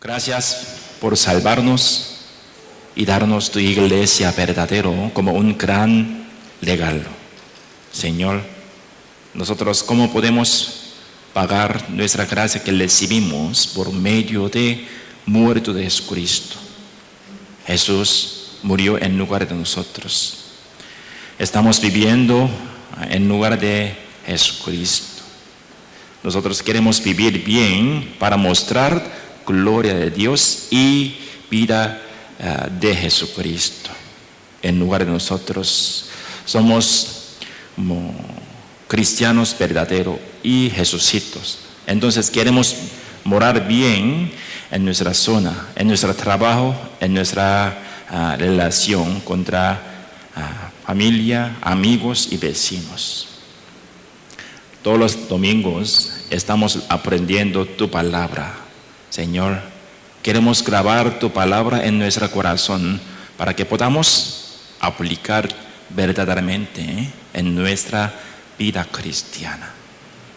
Gracias por salvarnos y darnos tu iglesia verdadero como un gran regalo. Señor, nosotros ¿cómo podemos pagar nuestra gracia que recibimos por medio de muerto de Jesucristo? Jesús murió en lugar de nosotros. Estamos viviendo en lugar de Jesucristo. Nosotros queremos vivir bien para mostrar gloria de Dios y vida de Jesucristo. En lugar de nosotros somos cristianos verdaderos y jesucitos. Entonces queremos morar bien en nuestra zona, en nuestro trabajo, en nuestra relación contra familia, amigos y vecinos. Todos los domingos estamos aprendiendo tu palabra. Señor, queremos grabar tu palabra en nuestro corazón para que podamos aplicar verdaderamente en nuestra vida cristiana.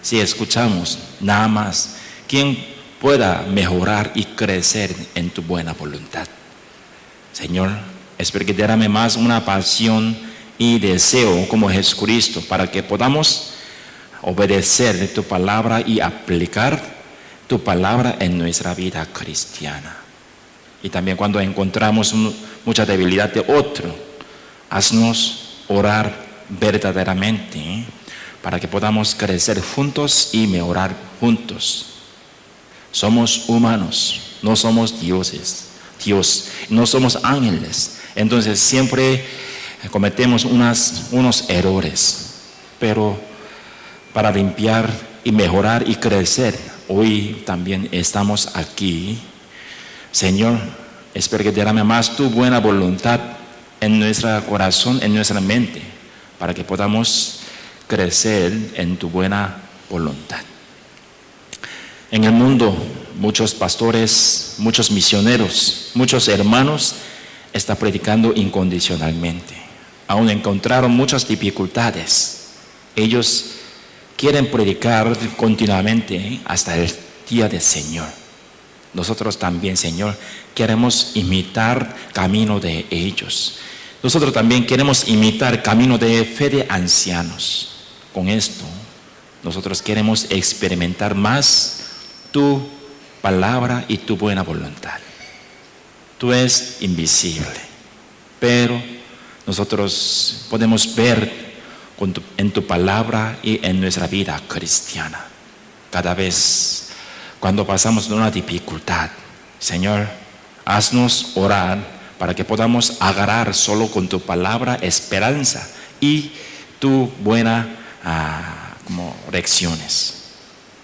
Si escuchamos nada más, ¿quién pueda mejorar y crecer en tu buena voluntad? Señor, espero que derrame más una pasión y deseo como Jesucristo para que podamos obedecer tu palabra y aplicar tu palabra en nuestra vida cristiana. Y también cuando encontramos mucha debilidad de otro, haznos orar verdaderamente para que podamos crecer juntos y mejorar juntos. Somos humanos, no somos dioses, no somos ángeles. Entonces siempre cometemos unos errores, pero para limpiar y mejorar y crecer, hoy también estamos aquí. Señor, espero que derrame más tu buena voluntad en nuestro corazón, en nuestra mente, para que podamos crecer en tu buena voluntad. En el mundo, muchos pastores, muchos misioneros, muchos hermanos están predicando incondicionalmente. Aún encontraron muchas dificultades. Ellos quieren predicar continuamente hasta el día del Señor. Nosotros también, Señor, queremos imitar camino de ellos. Nosotros también queremos imitar camino de fe de ancianos. Con esto, nosotros queremos experimentar más tu palabra y tu buena voluntad. Tú eres invisible, pero nosotros podemos ver en tu palabra y en nuestra vida cristiana. Cada vez cuando pasamos una dificultad, Señor, haznos orar para que podamos agarrar solo con tu palabra esperanza y tu buena lecciones.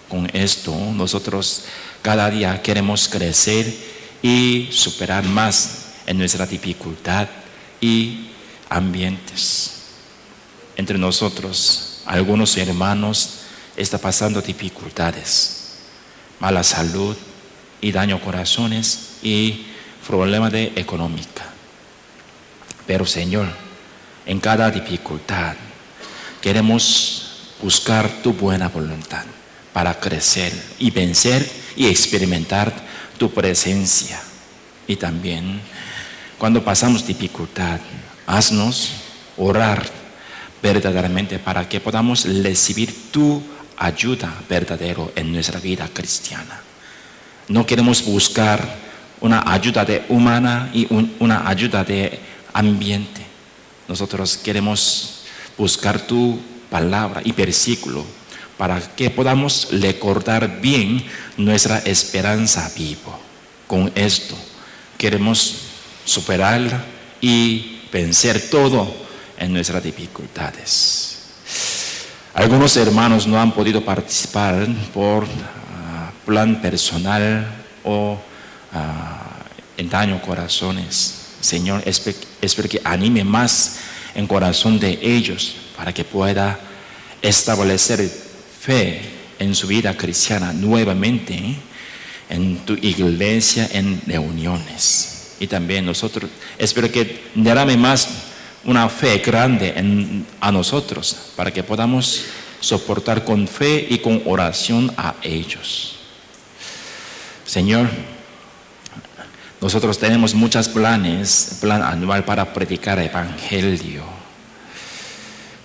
Con esto nosotros cada día queremos crecer y superar más en nuestra dificultad y ambientes. Entre nosotros, algunos hermanos están pasando dificultades, mala salud y daño a corazones y problemas de económica. Pero Señor, en cada dificultad queremos buscar tu buena voluntad para crecer y vencer y experimentar tu presencia. Y también cuando pasamos dificultad, haznos orar verdaderamente para que podamos recibir tu ayuda verdadera en nuestra vida cristiana. No queremos buscar una ayuda humana y una ayuda de ambiente. Nosotros queremos buscar tu palabra y versículo para que podamos recordar bien nuestra esperanza viva. Con esto queremos superar y vencer todo en nuestras dificultades. Algunos hermanos no han podido participar por plan personal o en daño corazones. Señor, espero que anime más en corazón de ellos para que pueda establecer fe en su vida cristiana nuevamente en tu iglesia, en reuniones. Y también nosotros, espero que derrame más una fe grande a nosotros para que podamos soportar con fe y con oración a ellos. Señor, Nosotros tenemos muchos planes, plan anual para predicar el evangelio.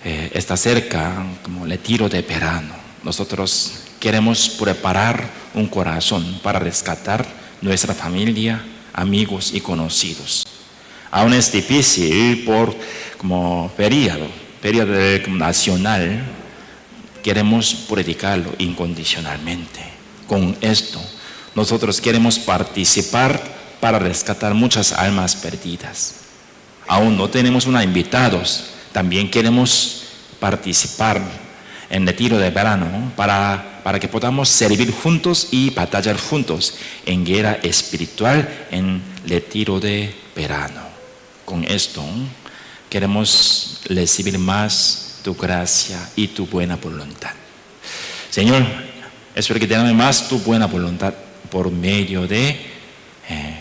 Está cerca como el retiro de verano. Nosotros queremos preparar un corazón para rescatar nuestra familia, amigos y conocidos. Aún es difícil por como periodo nacional, queremos predicarlo incondicionalmente. Con esto, nosotros queremos participar para rescatar muchas almas perdidas. Aún no tenemos invitados, también queremos participar en el retiro de verano para que podamos servir juntos y batallar juntos en guerra espiritual en el retiro de verano. Con esto queremos recibir más tu gracia y tu buena voluntad. Señor, espero que tengas más tu buena voluntad por medio de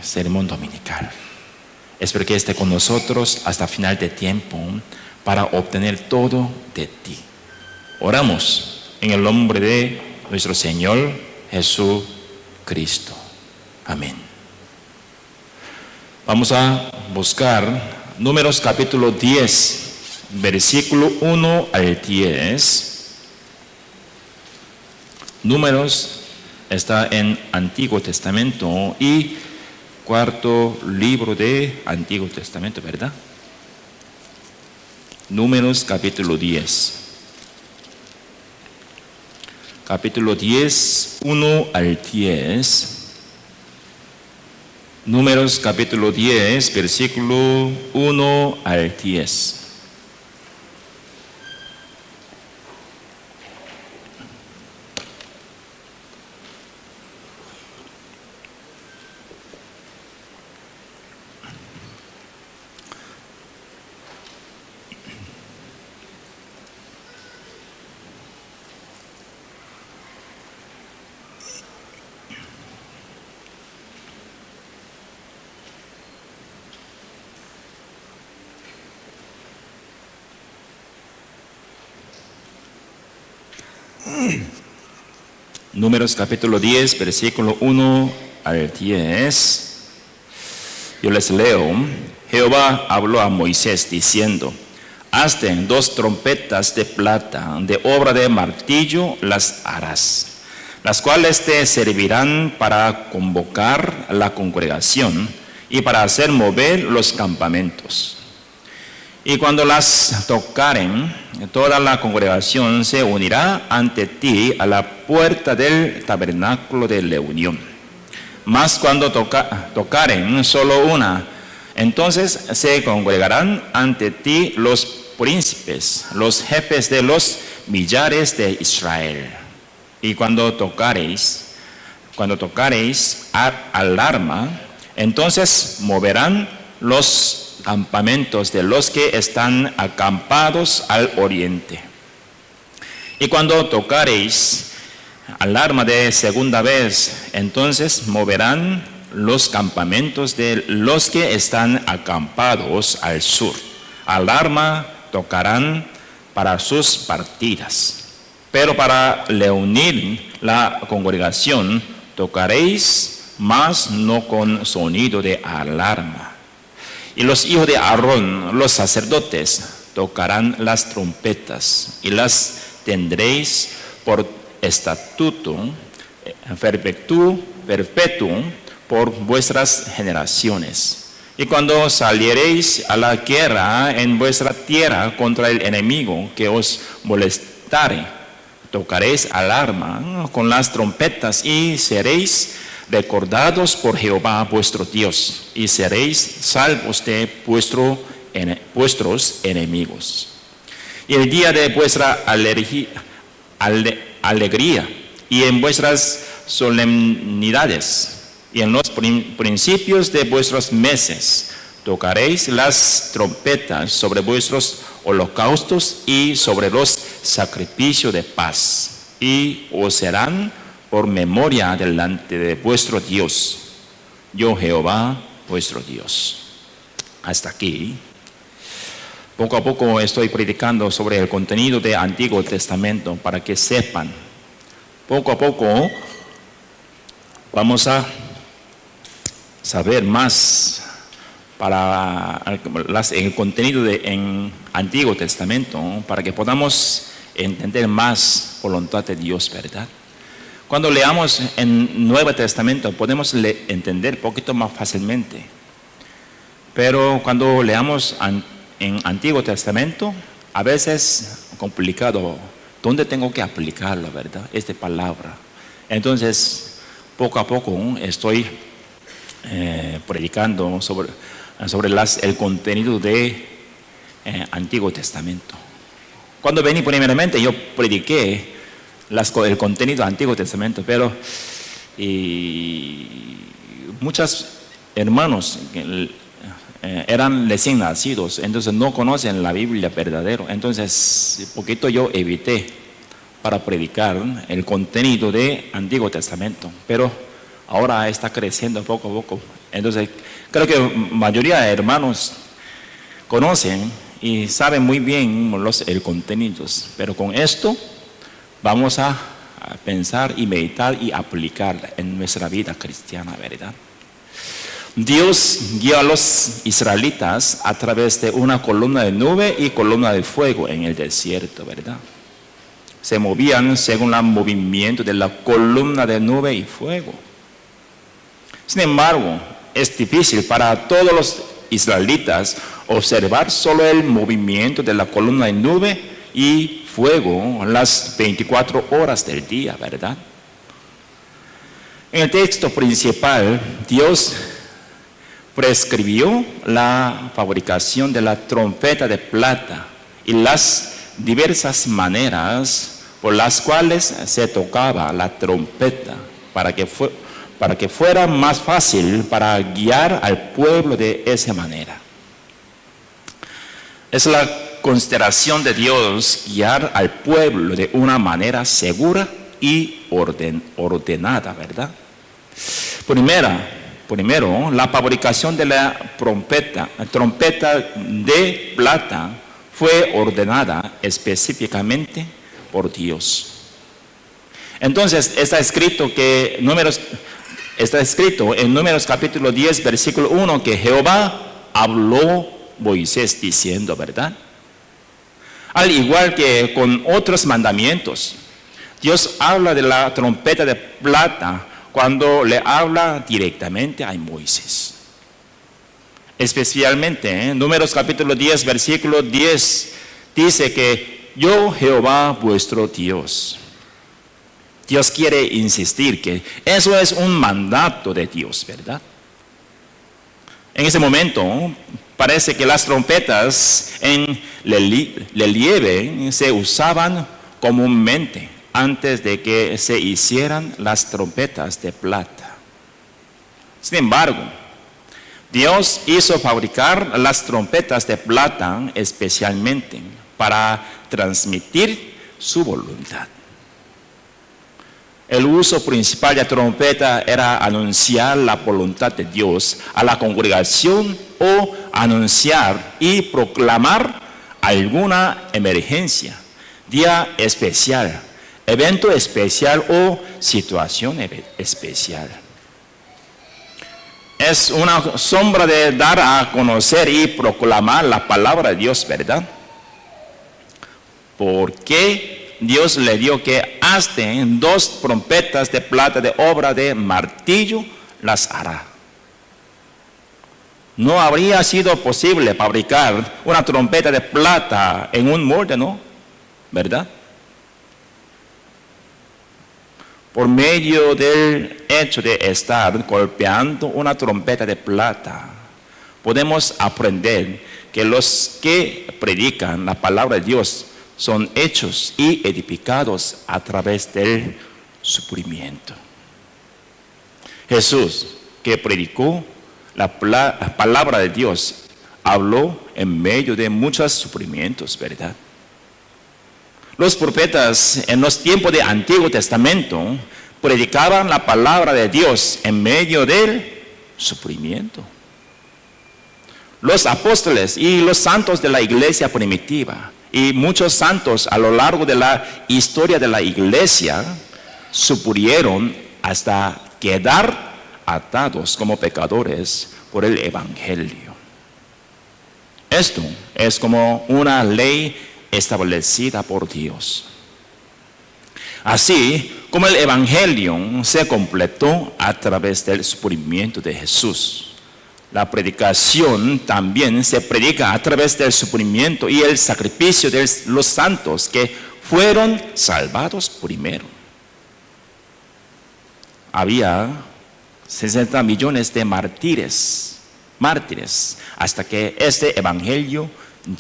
sermón dominical. Espero que esté con nosotros hasta final de tiempo para obtener todo de ti. Oramos en el nombre de nuestro Señor Jesucristo. Amén. Vamos a buscar Números capítulo 10, versículo 1 al 10. Números está en Antiguo Testamento y cuarto libro de Antiguo Testamento, ¿verdad? Números capítulo 10. Capítulo 10, 1 al 10. Números capítulo 10, versículo 1 al 10. Números capítulo 10, versículo 1 al 10. Yo les leo. Jehová habló a Moisés diciendo: hazte 2 trompetas de plata, de obra de martillo las harás, las cuales te servirán para convocar la congregación y para hacer mover los campamentos. Y cuando las tocaren, toda la congregación se unirá ante ti a la puerta del tabernáculo de reunión. Mas cuando tocaren solo una, entonces se congregarán ante ti los príncipes, los jefes de los millares de Israel. Y cuando tocareis alarma, entonces moverán los campamentos de los que están acampados al oriente. Y cuando tocareis alarma de segunda vez, entonces moverán los campamentos de los que están acampados al sur. Alarma tocarán para sus partidas. Pero para reunir la congregación tocaréis, mas no con sonido de alarma. Y los hijos de Aarón, los sacerdotes, tocarán las trompetas y las tendréis por estatuto perpetuo por vuestras generaciones. Y cuando saliereis a la guerra en vuestra tierra contra el enemigo que os molestare, tocaréis alarma con las trompetas y seréis recordados por Jehová vuestro Dios, y seréis salvos de vuestros enemigos. Y el día de vuestra alegría y en vuestras solemnidades y en los principios de vuestros meses tocaréis las trompetas sobre vuestros holocaustos y sobre los sacrificios de paz, y os serán por memoria delante de vuestro Dios, yo Jehová vuestro Dios. Hasta aquí. Poco a poco estoy predicando sobre el contenido del Antiguo Testamento para que sepan. Poco a poco vamos a saber más para el contenido en Antiguo Testamento, ¿no? Para que podamos entender más voluntad de Dios, ¿verdad? Cuando leamos en Nuevo Testamento podemos entender un poquito más fácilmente, pero cuando leamos en Antiguo Testamento a veces complicado. ¿Dónde tengo que aplicarlo, verdad? Esta palabra. Entonces, poco a poco estoy predicando sobre el contenido de Antiguo Testamento. Cuando vení primeramente yo prediqué el contenido del Antiguo Testamento, pero muchos hermanos eran recién nacidos, entonces no conocen la Biblia verdadero. Entonces, poquito yo evité para predicar el contenido del Antiguo Testamento, pero ahora está creciendo poco a poco. Entonces, creo que la mayoría de hermanos conocen y saben muy bien el contenido, pero con esto vamos a pensar y meditar y aplicar en nuestra vida cristiana, ¿verdad? Dios guió a los israelitas a través de una columna de nube y columna de fuego en el desierto, ¿verdad? Se movían según el movimiento de la columna de nube y fuego. Sin embargo, es difícil para todos los israelitas observar solo el movimiento de la columna de nube y fuego las 24 horas del día, ¿verdad? En el texto principal, Dios prescribió la fabricación de la trompeta de plata y las diversas maneras por las cuales se tocaba la trompeta para que fuera más fácil para guiar al pueblo de esa manera. Es la consideración de Dios guiar al pueblo de una manera segura y ordenada, ¿verdad? Primero, la fabricación de la trompeta de plata fue ordenada específicamente por Dios. Entonces está escrito en Números capítulo 10 versículo 1 que Jehová habló Moisés diciendo, ¿verdad? Al igual que con otros mandamientos, Dios habla de la trompeta de plata cuando le habla directamente a Moisés. Especialmente en Números capítulo 10 versículo 10 dice que yo Jehová vuestro Dios. Dios quiere insistir que eso es un mandato de Dios, ¿verdad? En ese momento parece que las trompetas en relieve se usaban comúnmente antes de que se hicieran las trompetas de plata. Sin embargo, Dios hizo fabricar las trompetas de plata especialmente para transmitir su voluntad. El uso principal de la trompeta era anunciar la voluntad de Dios a la congregación o anunciar y proclamar alguna emergencia, día especial, evento especial o situación especial. Es una sombra de dar a conocer y proclamar la palabra de Dios, ¿verdad? Porque Dios le dio que hasten 2 trompetas de plata de obra de martillo, las hará. No habría sido posible fabricar una trompeta de plata en un molde, ¿no? ¿Verdad? Por medio del hecho de estar golpeando una trompeta de plata, podemos aprender que los que predican la palabra de Dios son hechos y edificados a través del sufrimiento. Jesús, que predicó la palabra de Dios, habló en medio de muchos sufrimientos, ¿verdad? Los profetas en los tiempos del Antiguo Testamento predicaban la palabra de Dios en medio del sufrimiento. Los apóstoles y los santos de la iglesia primitiva y muchos santos a lo largo de la historia de la iglesia sufrieron hasta quedar atados como pecadores por el Evangelio. Esto es como una ley establecida por Dios. Así como el Evangelio se completó a través del sufrimiento de Jesús, la predicación también se predica a través del sufrimiento y el sacrificio de los santos que fueron salvados primero. Había 60 millones de mártires hasta que este evangelio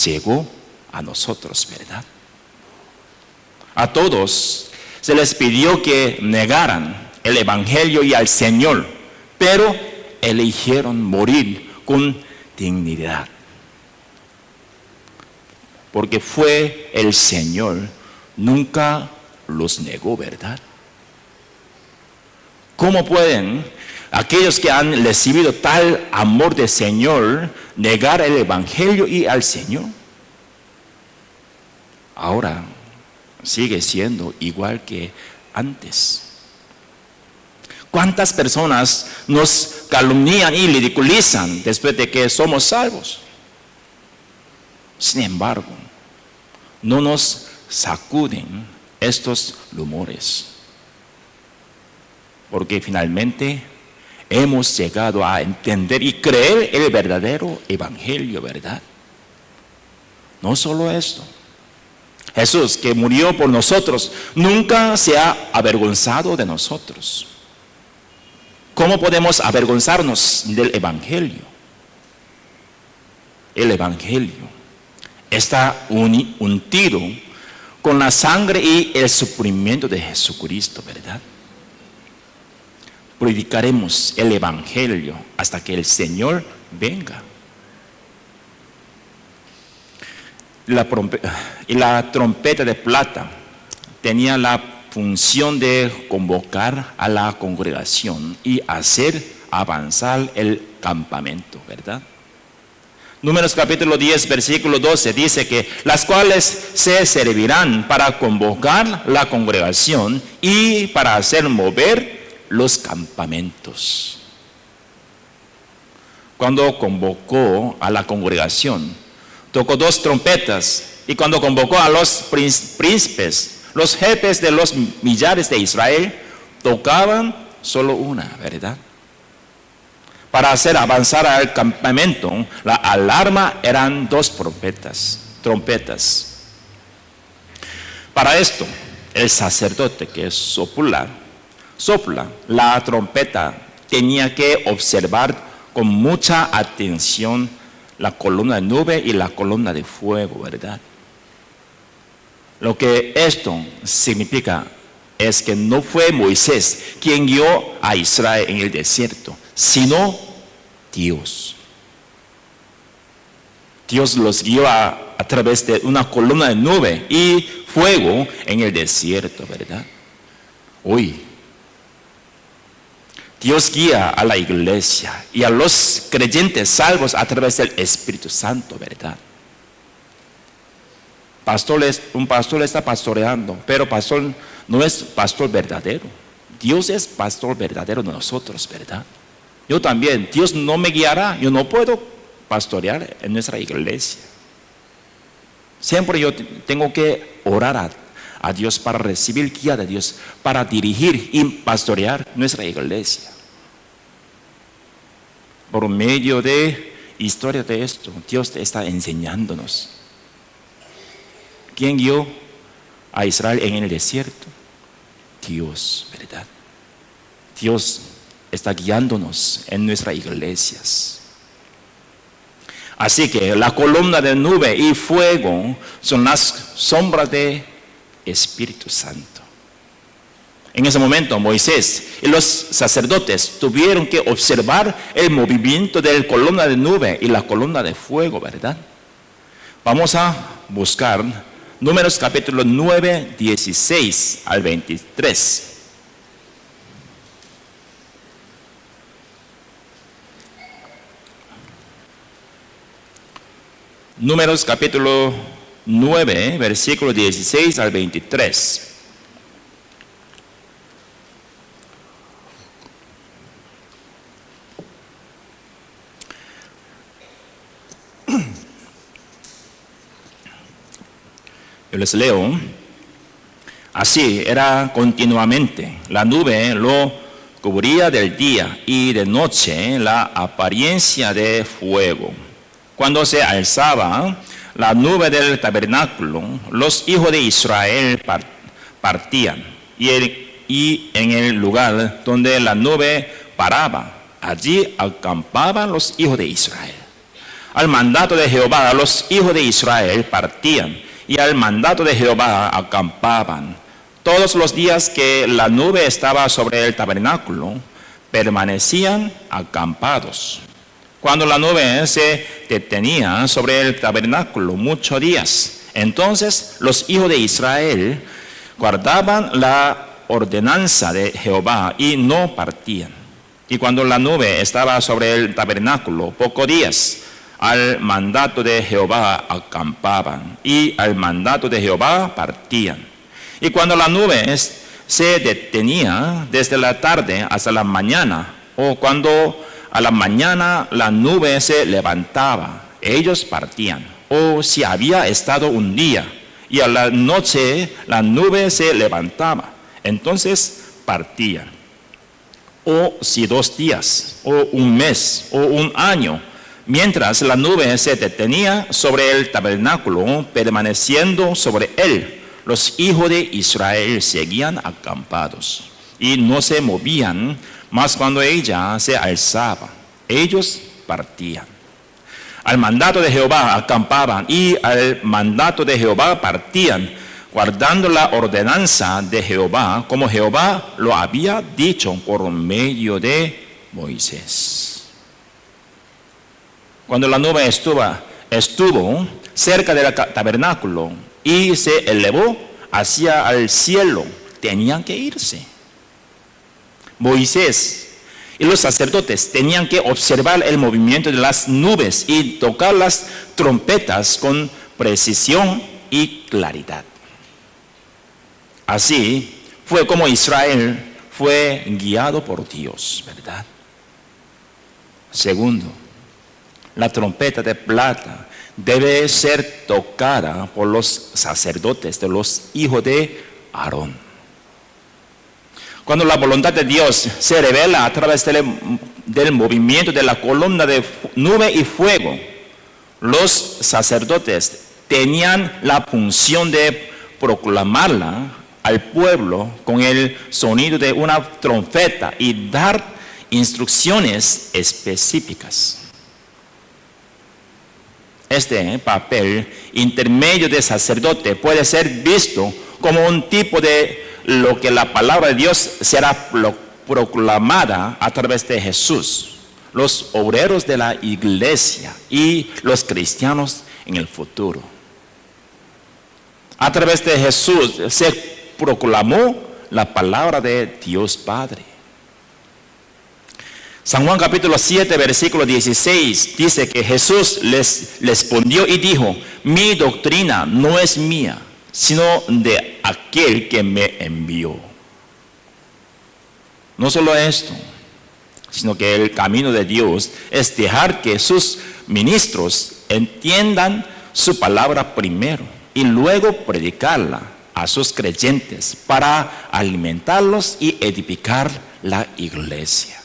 llegó a nosotros, ¿verdad? A todos se les pidió que negaran el evangelio y al Señor, pero eligieron morir con dignidad. Porque fue el Señor, nunca los negó, ¿verdad? ¿Cómo pueden aquellos que han recibido tal amor del Señor negar el Evangelio y al Señor? Ahora sigue siendo igual que antes. ¿Cuántas personas nos calumnian y ridiculizan después de que somos salvos? Sin embargo, no nos sacuden estos rumores, porque finalmente hemos llegado a entender y creer el verdadero evangelio, ¿verdad? No solo esto. Jesús, que murió por nosotros, nunca se ha avergonzado de nosotros. ¿Cómo podemos avergonzarnos del evangelio? El evangelio está untido con la sangre y el sufrimiento de Jesucristo, ¿verdad? Predicaremos el evangelio hasta que el Señor venga. La trompeta de plata tenía la función de convocar a la congregación y hacer avanzar el campamento, ¿verdad? Números capítulo 10, versículo 12 dice que las cuales se servirán para convocar la congregación y para hacer mover los campamentos. Cuando convocó a la congregación, tocó 2 trompetas, y cuando convocó a los príncipes, los jefes de los millares de Israel, tocaban solo una, ¿verdad? Para hacer avanzar al campamento, la alarma eran 2 trompetas. Para esto, el sacerdote que sopla la trompeta tenía que observar con mucha atención la columna de nube y la columna de fuego, ¿verdad? Lo que esto significa es que no fue Moisés quien guió a Israel en el desierto, sino Dios. Dios los guió a través de una columna de nube y fuego en el desierto, ¿verdad? Hoy, Dios guía a la iglesia y a los creyentes salvos a través del Espíritu Santo, ¿verdad? Un pastor está pastoreando, pero pastor no es pastor verdadero. Dios es pastor verdadero de nosotros, ¿verdad? Yo también, Dios no me guiará, yo no puedo pastorear en nuestra iglesia. Siempre yo tengo que orar a Dios para recibir guía de Dios, para dirigir y pastorear nuestra iglesia. Por medio de historia de esto, Dios está enseñándonos. ¿Quién guió a Israel en el desierto? Dios, ¿verdad? Dios está guiándonos en nuestras iglesias. Así que la columna de nube y fuego son las sombras de Espíritu Santo. En ese momento Moisés y los sacerdotes tuvieron que observar el movimiento de la columna de nube y la columna de fuego, ¿verdad? Vamos a buscar Números capítulo 9, 16 al 23. Números capítulo 9, versículo 16 al 23. Yo les leo. Así era continuamente. La nube lo cubría del día y de noche la apariencia de fuego. Cuando se alzaba la nube del tabernáculo, los hijos de Israel partían. Y en el lugar donde la nube paraba, allí acampaban los hijos de Israel. Al mandato de Jehová, los hijos de Israel partían, y al mandato de Jehová acampaban. Todos los días que la nube estaba sobre el tabernáculo, permanecían acampados. Cuando la nube se detenía sobre el tabernáculo muchos días, entonces los hijos de Israel guardaban la ordenanza de Jehová y no partían. Y cuando la nube estaba sobre el tabernáculo pocos días, al mandato de Jehová acampaban, y al mandato de Jehová partían. Y cuando la nube se detenía desde la tarde hasta la mañana, o cuando a la mañana la nube se levantaba, ellos partían. O si había estado un día y a la noche la nube se levantaba, entonces partían. O si 2 días, o un mes, o un año, mientras la nube se detenía sobre el tabernáculo, permaneciendo sobre él, los hijos de Israel seguían acampados y no se movían, mas cuando ella se alzaba, ellos partían. Al mandato de Jehová acampaban y al mandato de Jehová partían, guardando la ordenanza de Jehová, como Jehová lo había dicho por medio de Moisés. Cuando la nube estuvo cerca del tabernáculo y se elevó hacia el cielo, tenían que irse. Moisés y los sacerdotes tenían que observar el movimiento de las nubes y tocar las trompetas con precisión y claridad. Así fue como Israel fue guiado por Dios, ¿verdad? Segundo, la trompeta de plata debe ser tocada por los sacerdotes de los hijos de Aarón. Cuando la voluntad de Dios se revela a través del movimiento de la columna de nube y fuego, los sacerdotes tenían la función de proclamarla al pueblo con el sonido de una trompeta y dar instrucciones específicas. Este papel intermedio de sacerdote puede ser visto como un tipo de lo que la palabra de Dios será proclamada a través de Jesús, los obreros de la iglesia y los cristianos en el futuro. A través de Jesús se proclamó la palabra de Dios Padre. San Juan capítulo 7 versículo 16 dice que Jesús les respondió y dijo: mi doctrina no es mía, sino de aquel que me envió. No solo esto, sino que el camino de Dios es dejar que sus ministros entiendan su palabra primero y luego predicarla a sus creyentes para alimentarlos y edificar la iglesia.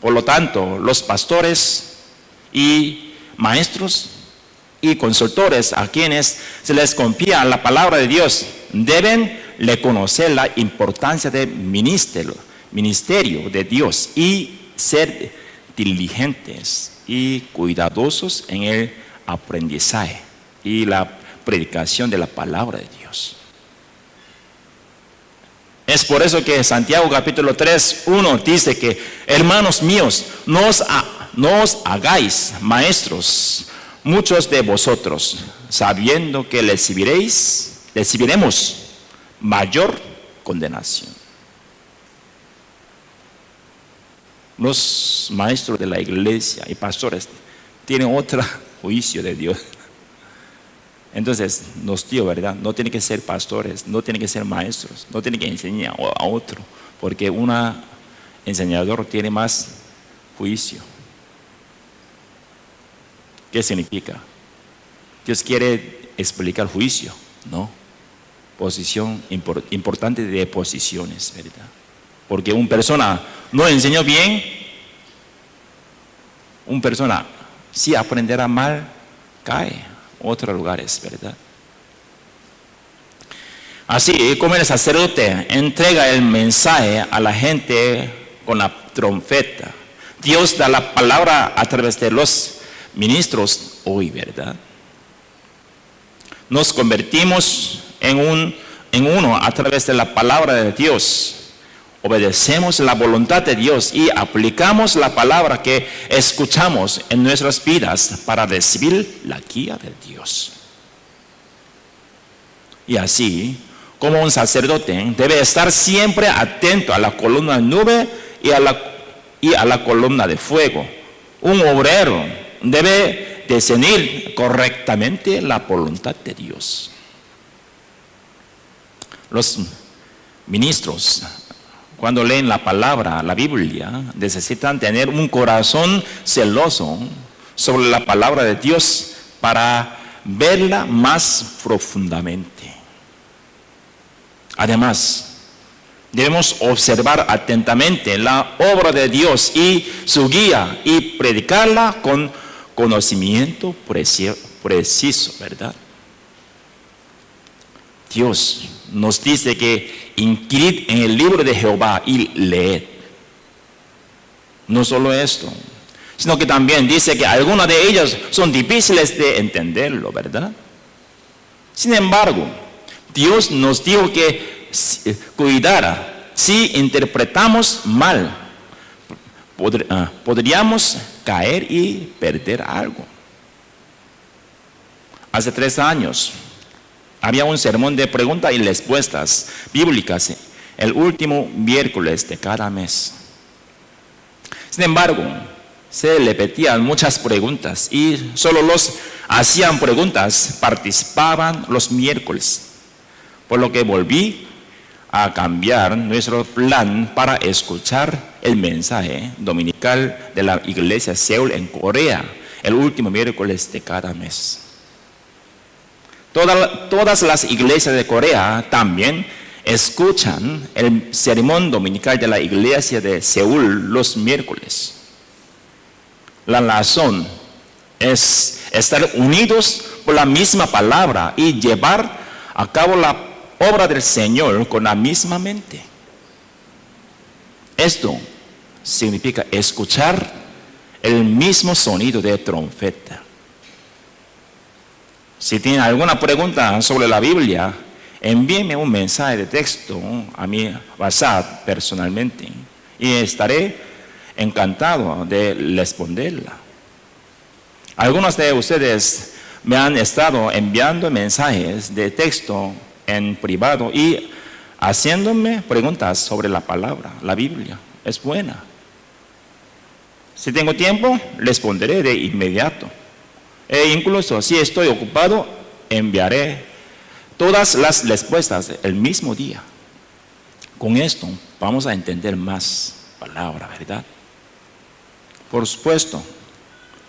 Por lo tanto, los pastores y maestros y consultores a quienes se les confía la palabra de Dios deben reconocer la importancia del ministerio de Dios y ser diligentes y cuidadosos en el aprendizaje y la predicación de la palabra de Dios. Es por eso que Santiago capítulo 3:1 dice que: hermanos míos, no os hagáis maestros muchos de vosotros, sabiendo que recibiremos mayor condenación. Los maestros de la iglesia y pastores tienen otro juicio de Dios. Entonces, nos dio, ¿verdad? No tienen que ser pastores, no tienen que ser maestros, no tienen que enseñar a otro, porque un enseñador tiene más juicio. ¿Qué significa? Dios quiere explicar juicio, ¿no? Posición importante de posiciones, ¿verdad? Porque una persona no enseñó bien, una persona si aprenderá mal, cae en otros lugares, ¿verdad? Así como el sacerdote entrega el mensaje a la gente con la trompeta, Dios da la palabra a través de los ministros hoy, ¿verdad? Nos convertimos en uno a través de la palabra de Dios. Obedecemos la voluntad de Dios y aplicamos la palabra que escuchamos en nuestras vidas para recibir la guía de Dios. Y así, como un sacerdote debe estar siempre atento a la columna de nube y a la columna de fuego, un obrero debe discernir correctamente la voluntad de Dios. Los ministros, cuando leen la palabra, la Biblia, necesitan tener un corazón celoso sobre la palabra de Dios para verla más profundamente. Además, debemos observar atentamente la obra de Dios y su guía y predicarla con conocimiento preciso, ¿verdad? Dios nos dice que inquirid en el libro de Jehová y leed. No solo esto, sino que también dice que algunas de ellas son difíciles de entenderlo, ¿verdad? Sin embargo, Dios nos dijo que cuidara. Si interpretamos mal, podríamos caer y perder algo. Hace 3 años había un sermón de preguntas y respuestas bíblicas el último miércoles de cada mes. Sin embargo, se repetían muchas preguntas y solo los hacían preguntas participaban los miércoles. Por lo que volví a cambiar nuestro plan para escuchar el mensaje dominical de la iglesia Seúl en Corea el último miércoles de cada mes. Todas las iglesias de Corea también escuchan el sermón dominical de la iglesia de Seúl los miércoles. La razón es estar unidos por la misma palabra y llevar a cabo la obra del Señor con la misma mente. Esto significa escuchar el mismo sonido de trompeta. Si tienen alguna pregunta sobre la Biblia, envíenme un mensaje de texto a mi WhatsApp personalmente y estaré encantado de responderla. Algunos de ustedes me han estado enviando mensajes de texto en privado y haciéndome preguntas sobre la palabra, la Biblia. Es buena. Si tengo tiempo, responderé de inmediato. E incluso si estoy ocupado, enviaré todas las respuestas el mismo día. Con esto vamos a entender más palabra, ¿verdad? Por supuesto,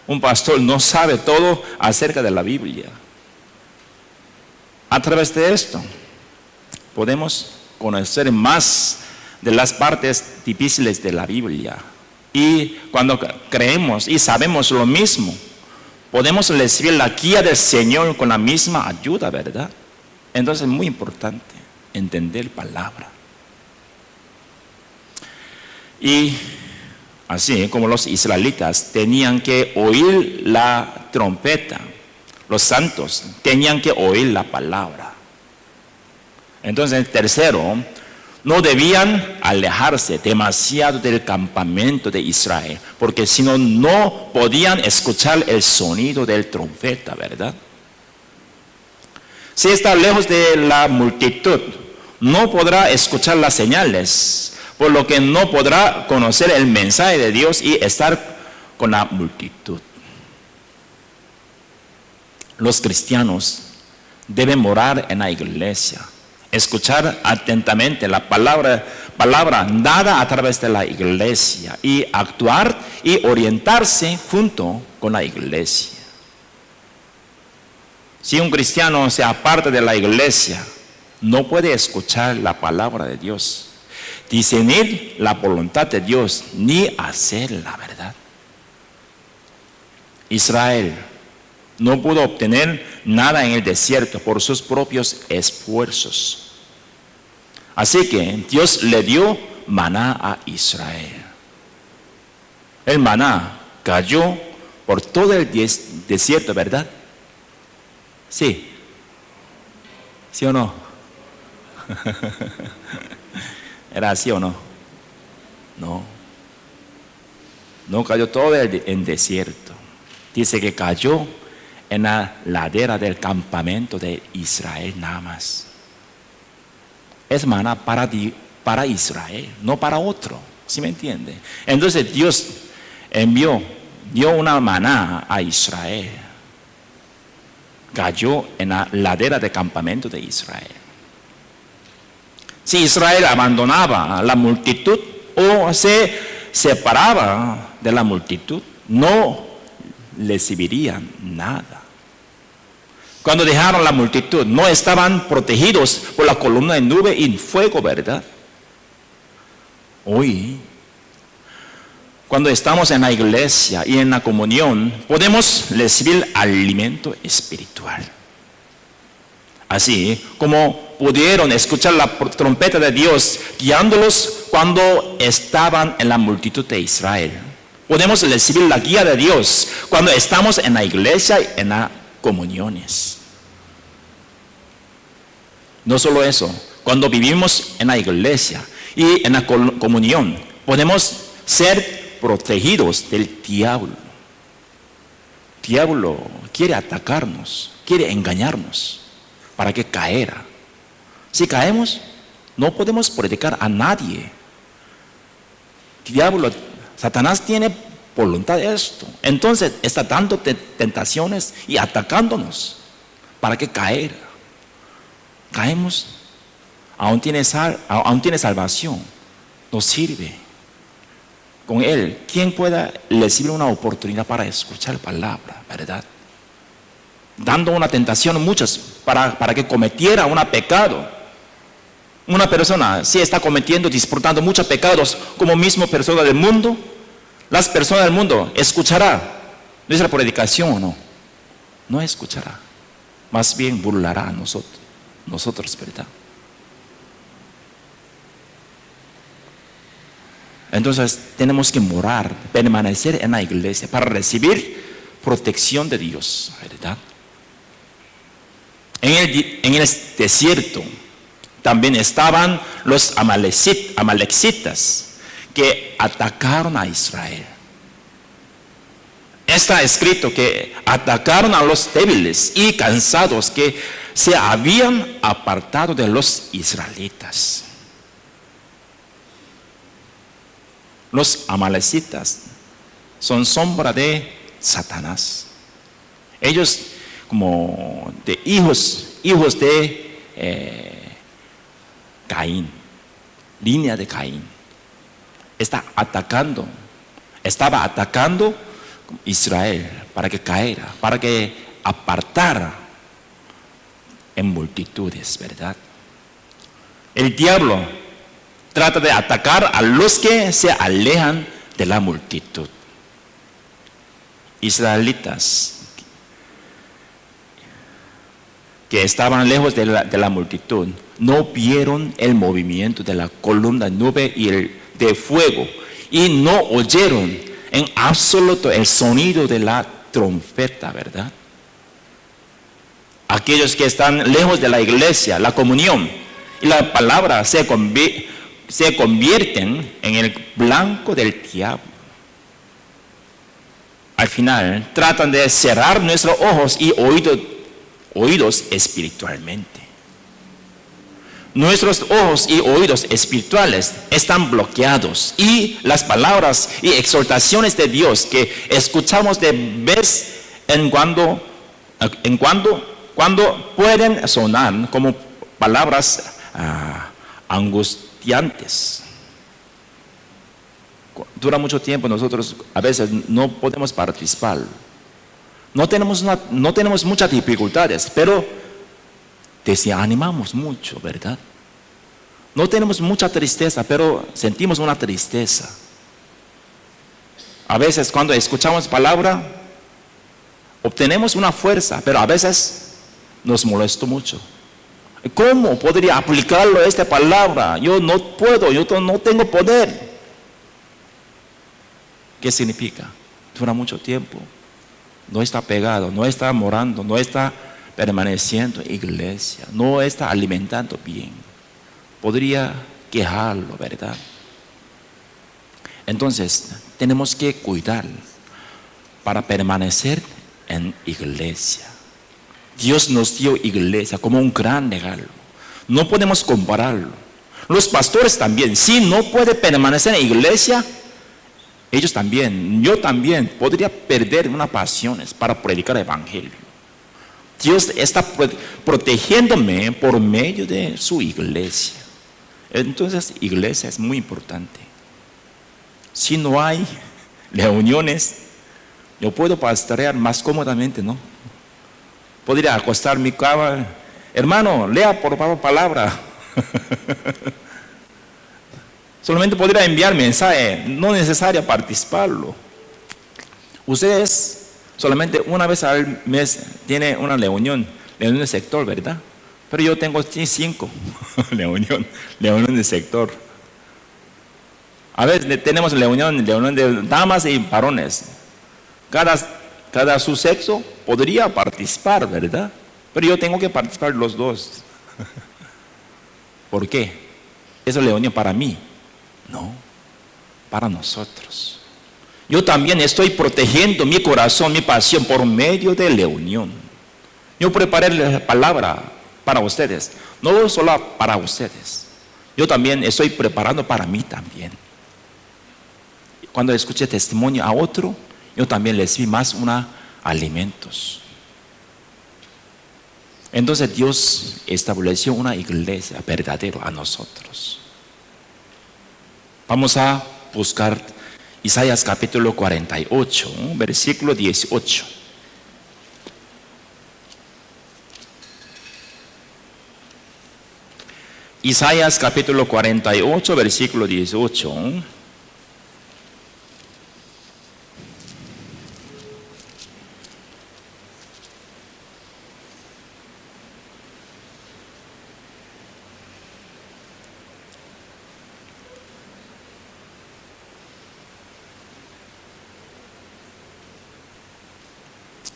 un pastor no sabe todo acerca de la Biblia. A través de esto, podemos conocer más de las partes difíciles de la Biblia. Y cuando creemos y sabemos lo mismo, podemos recibir la guía del Señor con la misma ayuda, ¿verdad? Entonces es muy importante entender palabra. Y así como los israelitas tenían que oír la trompeta, los santos tenían que oír la palabra. Entonces, tercero, no debían alejarse demasiado del campamento de Israel, porque si no, no podían escuchar el sonido del trompeta, ¿verdad? Si está lejos de la multitud, no podrá escuchar las señales, por lo que no podrá conocer el mensaje de Dios y estar con la multitud. Los cristianos deben morar en la iglesia, escuchar atentamente la palabra dada a través de la iglesia y actuar y orientarse junto con la iglesia. Si un cristiano se aparta de la iglesia, no puede escuchar la palabra de Dios, discernir la voluntad de Dios, ni hacer la verdad. Israel no pudo obtener nada en el desierto por sus propios esfuerzos. Así que Dios le dio maná a Israel. El maná cayó por todo el desierto, ¿verdad? Sí. ¿Sí o no? ¿Era así o no? No. No cayó todo el desierto. Dice que cayó en la ladera del campamento de Israel nada más. Es maná para Israel, no para otro. ¿Sí me entiende? Entonces Dios dio una maná a Israel. Cayó en la ladera del campamento de Israel. Si Israel abandonaba la multitud o se separaba de la multitud, no recibirían nada. Cuando dejaron la multitud, no estaban protegidos por la columna de nube y fuego, ¿verdad? Hoy, cuando estamos en la iglesia y en la comunión, podemos recibir alimento espiritual. Así como pudieron escuchar la trompeta de Dios guiándolos cuando estaban en la multitud de Israel. Podemos recibir la guía de Dios cuando estamos en la iglesia y en las comuniones. No solo eso, cuando vivimos en la iglesia y en la comunión, podemos ser protegidos del diablo. El diablo quiere atacarnos, quiere engañarnos para que caera. Si caemos, no podemos predicar a nadie. El diablo, Satanás tiene voluntad de esto. Entonces está dando tentaciones y atacándonos para que caer. Caemos, aún tiene salvación, nos sirve. Con él, ¿quién pueda recibir una oportunidad para escuchar palabra, verdad? Dando una tentación a muchos para que cometiera un pecado. Una persona, si está cometiendo, disfrutando muchos pecados como mismo persona del mundo, las personas del mundo escuchará nuestra predicación o no. No escuchará, más bien burlará a nosotros, ¿verdad? Entonces tenemos que morar, permanecer en la iglesia para recibir protección de Dios, ¿verdad? En el desierto también estaban los amalecitas que atacaron a Israel. Está escrito que atacaron a los débiles y cansados que se habían apartado de los israelitas. Los amalecitas son sombra de Satanás. Ellos como de hijos de Caín, línea de Caín. Estaba atacando Israel para que caera, para que apartara en multitudes, ¿verdad? El diablo trata de atacar a los que se alejan de la multitud. Israelitas que estaban lejos de la multitud no vieron el movimiento de la columna de nube y de fuego y no oyeron en absoluto el sonido de la trompeta, ¿verdad? Aquellos que están lejos de la iglesia, la comunión y la palabra se convierten en el blanco del diablo. Al final tratan de cerrar nuestros ojos y oídos espiritualmente. Nuestros ojos y oídos espirituales están bloqueados y las palabras y exhortaciones de Dios que escuchamos de vez en cuando pueden sonar como palabras angustiantes. Dura mucho tiempo, nosotros a veces no podemos participar No tenemos muchas dificultades, pero desanimamos mucho, ¿verdad? No tenemos mucha tristeza, pero sentimos una tristeza. A veces cuando escuchamos palabra, obtenemos una fuerza, pero a veces nos molesta mucho. ¿Cómo podría aplicarlo a esta palabra? Yo no puedo, yo no tengo poder. ¿Qué significa? Dura mucho tiempo. No está pegado, no está morando, no está permaneciendo en iglesia, no está alimentando bien. Podría quejarlo, ¿verdad? Entonces, tenemos que cuidar para permanecer en iglesia. Dios nos dio iglesia como un gran regalo. No podemos compararlo. Los pastores también, si no puede permanecer en iglesia, ellos también, yo también podría perder unas pasiones para predicar el evangelio. Dios está protegiéndome por medio de su iglesia. Entonces, iglesia es muy importante. Si no hay reuniones, yo puedo pastorear más cómodamente, ¿no? Podría acostar mi cama. Hermano, lea por favor palabra. Solamente podría enviar mensaje, no es necesario participarlo. Ustedes solamente una vez al mes tienen una reunión de sector, ¿verdad? Pero yo tengo 5 reuniones de sector. A veces tenemos reunión de damas y varones. Cada su sexo podría participar, ¿verdad? Pero yo tengo que participar los dos. ¿Por qué? ¿Es reunión para mí? No, para nosotros. Yo también estoy protegiendo mi corazón, mi pasión por medio de reunión. Yo preparé la palabra para ustedes, no solo para ustedes. Yo también estoy preparando para mí también. Cuando escuché testimonio a otro, yo también les di más alimentos. Entonces Dios estableció una iglesia verdadera a nosotros. Vamos a buscar Isaías capítulo 48, versículo 18. Isaías capítulo 48, versículo 18.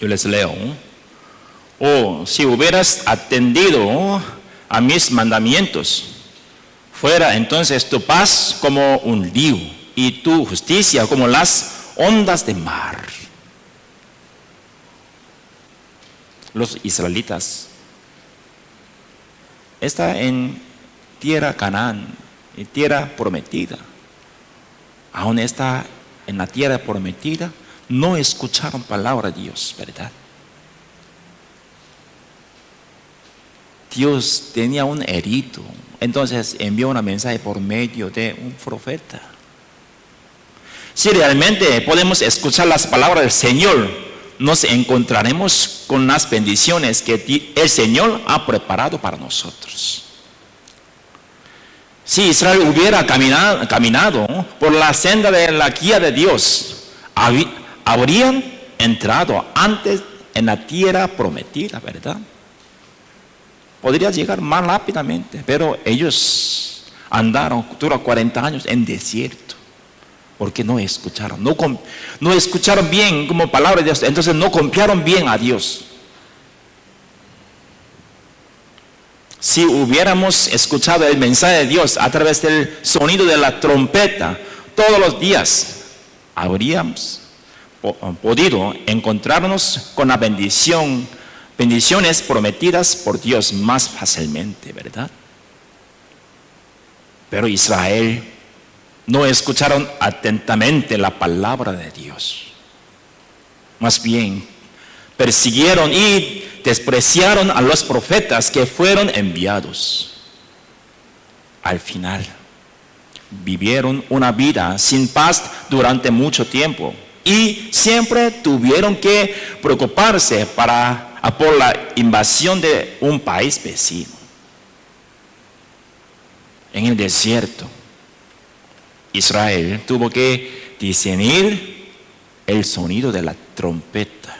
Yo les leo. Si hubieras atendido a mis mandamientos, fuera entonces tu paz como un río y tu justicia como las ondas de mar. Los israelitas están en tierra Canaán, en tierra prometida. Aún está en la tierra prometida, no escucharon palabra de Dios, ¿verdad? Dios tenía un herido, entonces envió un mensaje por medio de un profeta. Si realmente podemos escuchar las palabras del Señor, nos encontraremos con las bendiciones que el Señor ha preparado para nosotros. Si Israel hubiera caminado por la senda de la guía de Dios, habrían entrado antes en la tierra prometida, ¿verdad? Podría llegar más rápidamente, pero ellos andaron durante 40 años en desierto, porque no escucharon, no escucharon bien como palabra de Dios, entonces no confiaron bien a Dios. Si hubiéramos escuchado el mensaje de Dios a través del sonido de la trompeta todos los días, habríamos podido encontrarnos con la bendiciones prometidas por Dios más fácilmente, ¿verdad? Pero Israel no escucharon atentamente la palabra de Dios. Más bien, persiguieron y despreciaron a los profetas que fueron enviados. Al final, vivieron una vida sin paz durante mucho tiempo. y siempre tuvieron que preocuparse por la invasión de un país vecino. En el desierto, Israel tuvo que discernir el sonido de la trompeta.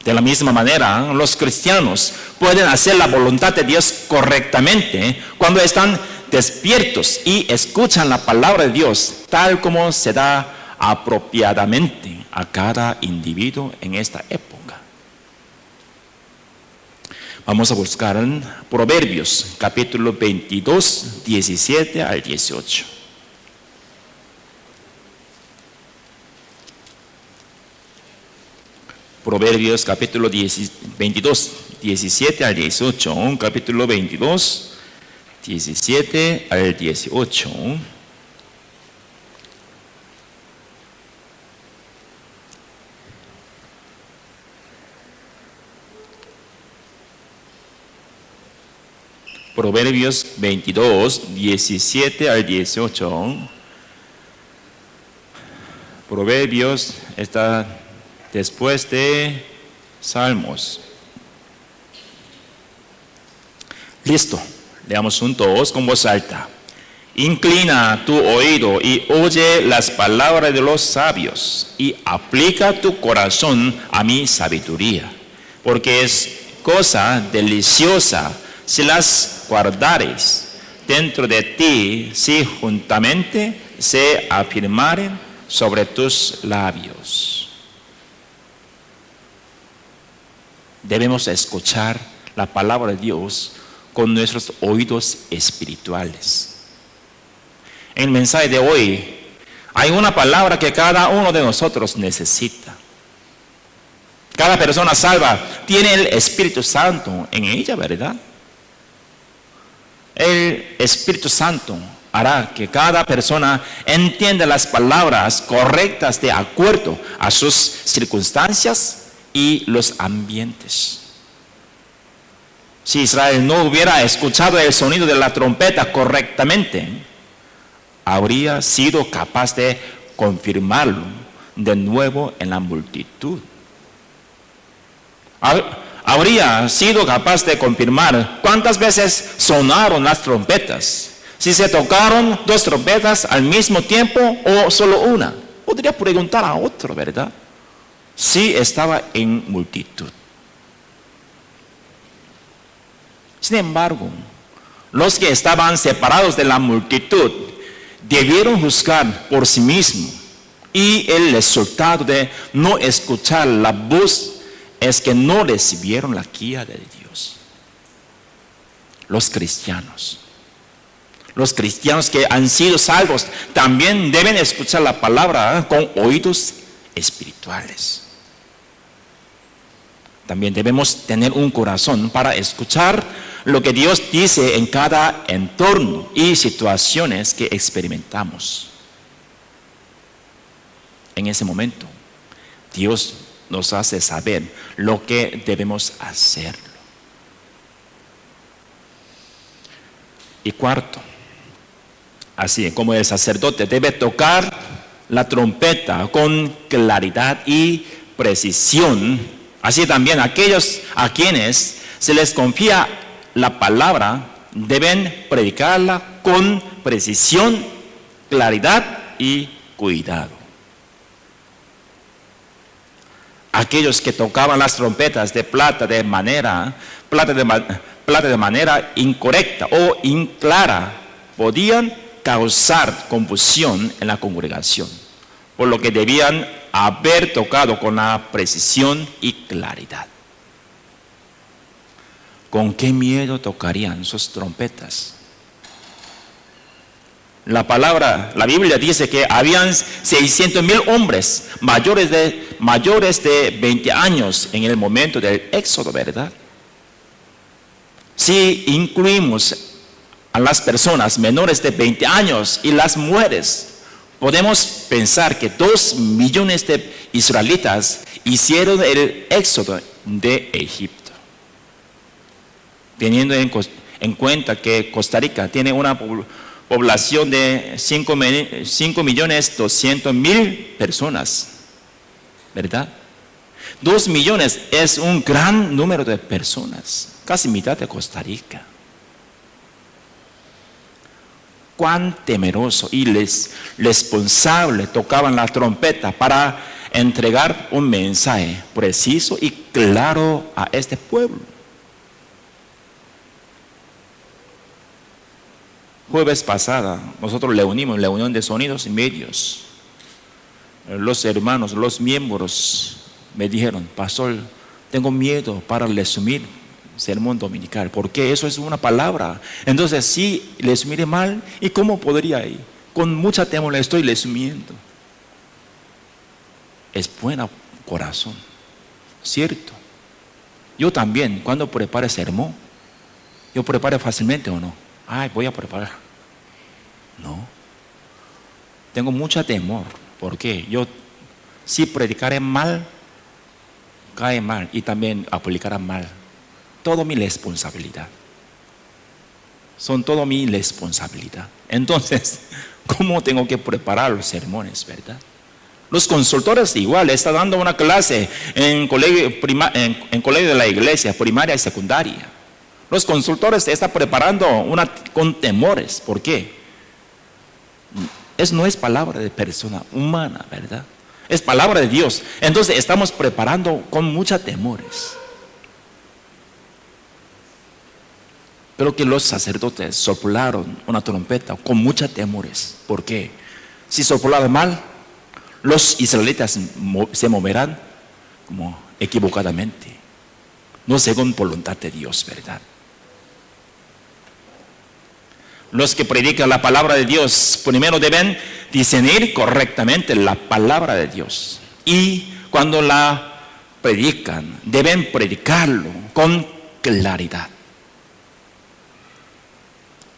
De la misma manera, los cristianos pueden hacer la voluntad de Dios correctamente cuando están despiertos y escuchan la palabra de Dios tal como se da apropiadamente a cada individuo en esta época. Vamos a buscar en Proverbios, capítulo 22, 17 al 18. Proverbios, capítulo 22, 17 al 18. Capítulo 22, 17 al 18. Proverbios 22, 17 al 18. Proverbios está después de Salmos. Listo, leamos juntos con voz alta. Inclina tu oído y oye las palabras de los sabios y aplica tu corazón a mi sabiduría, porque es cosa deliciosa si las guardares dentro de ti, si juntamente se afirmaren sobre tus labios. Debemos escuchar la palabra de Dios con nuestros oídos espirituales. En el mensaje de hoy hay una palabra que cada uno de nosotros necesita. Cada persona salva tiene el Espíritu Santo en ella, ¿verdad? El Espíritu Santo hará que cada persona entienda las palabras correctas de acuerdo a sus circunstancias y los ambientes. Si Israel no hubiera escuchado el sonido de la trompeta correctamente, habría sido capaz de confirmarlo de nuevo en la multitud. Habría sido capaz de confirmar cuántas veces sonaron las trompetas, si se tocaron 2 trompetas al mismo tiempo o solo una. Podría preguntar a otro, ¿verdad? Si estaba en multitud. Sin embargo, los que estaban separados de la multitud debieron juzgar por sí mismos, y el resultado de no escuchar la voz es que no recibieron la guía de Dios. Los cristianos que han sido salvos también deben escuchar la palabra con oídos espirituales. También debemos tener un corazón para escuchar lo que Dios dice en cada entorno y situaciones que experimentamos. En ese momento, Dios nos hace saber lo que debemos hacer. Y cuarto, así como el sacerdote debe tocar la trompeta con claridad y precisión, así también aquellos a quienes se les confía la palabra deben predicarla con precisión, claridad y cuidado. Aquellos que tocaban las trompetas de plata de manera incorrecta o inclara podían causar confusión en la congregación, por lo que debían haber tocado con la precisión y claridad. ¿Con qué miedo tocarían sus trompetas? La Biblia dice que habían 600,000 hombres mayores de 20 años en el momento del éxodo, ¿verdad? Si incluimos a las personas menores de 20 años y las mujeres, podemos pensar que 2 millones de israelitas hicieron el éxodo de Egipto. Teniendo en cuenta que Costa Rica tiene una población de 5.200.000 personas, ¿verdad? 2 millones es un gran número de personas, casi mitad de Costa Rica. Cuán temeroso y responsable tocaban la trompeta para entregar un mensaje preciso y claro a este pueblo. Jueves pasada, nosotros le unimos la unión de sonidos y medios. Los hermanos, los miembros me dijeron: pastor, tengo miedo para resumir sermón dominical, porque eso es una palabra. Entonces, si resumiré mal, ¿y cómo podría ir? Con mucha temor le estoy resumiendo. Es buen corazón, ¿cierto? Yo también, cuando prepare sermón, ¿yo preparo fácilmente o no? Ay, voy a preparar. No. Tengo mucho temor, porque yo, si predicaré mal, cae mal, y también aplicará mal. Todo mi responsabilidad. Son todo mi responsabilidad. Entonces, ¿cómo tengo que preparar los sermones, verdad? Los consultores igual, están dando una clase en colegio de la iglesia, primaria y secundaria. Los consultores están preparando con temores. ¿Por qué? No es palabra de persona humana, ¿verdad? Es palabra de Dios. Entonces estamos preparando con muchos temores. Pero que los sacerdotes soplaron una trompeta con muchos temores. ¿Por qué? Si soplaron mal, los israelitas se moverán como equivocadamente, no según voluntad de Dios, ¿verdad? Los que predican la palabra de Dios primero deben discernir correctamente la palabra de Dios, y cuando la predican deben predicarlo con claridad.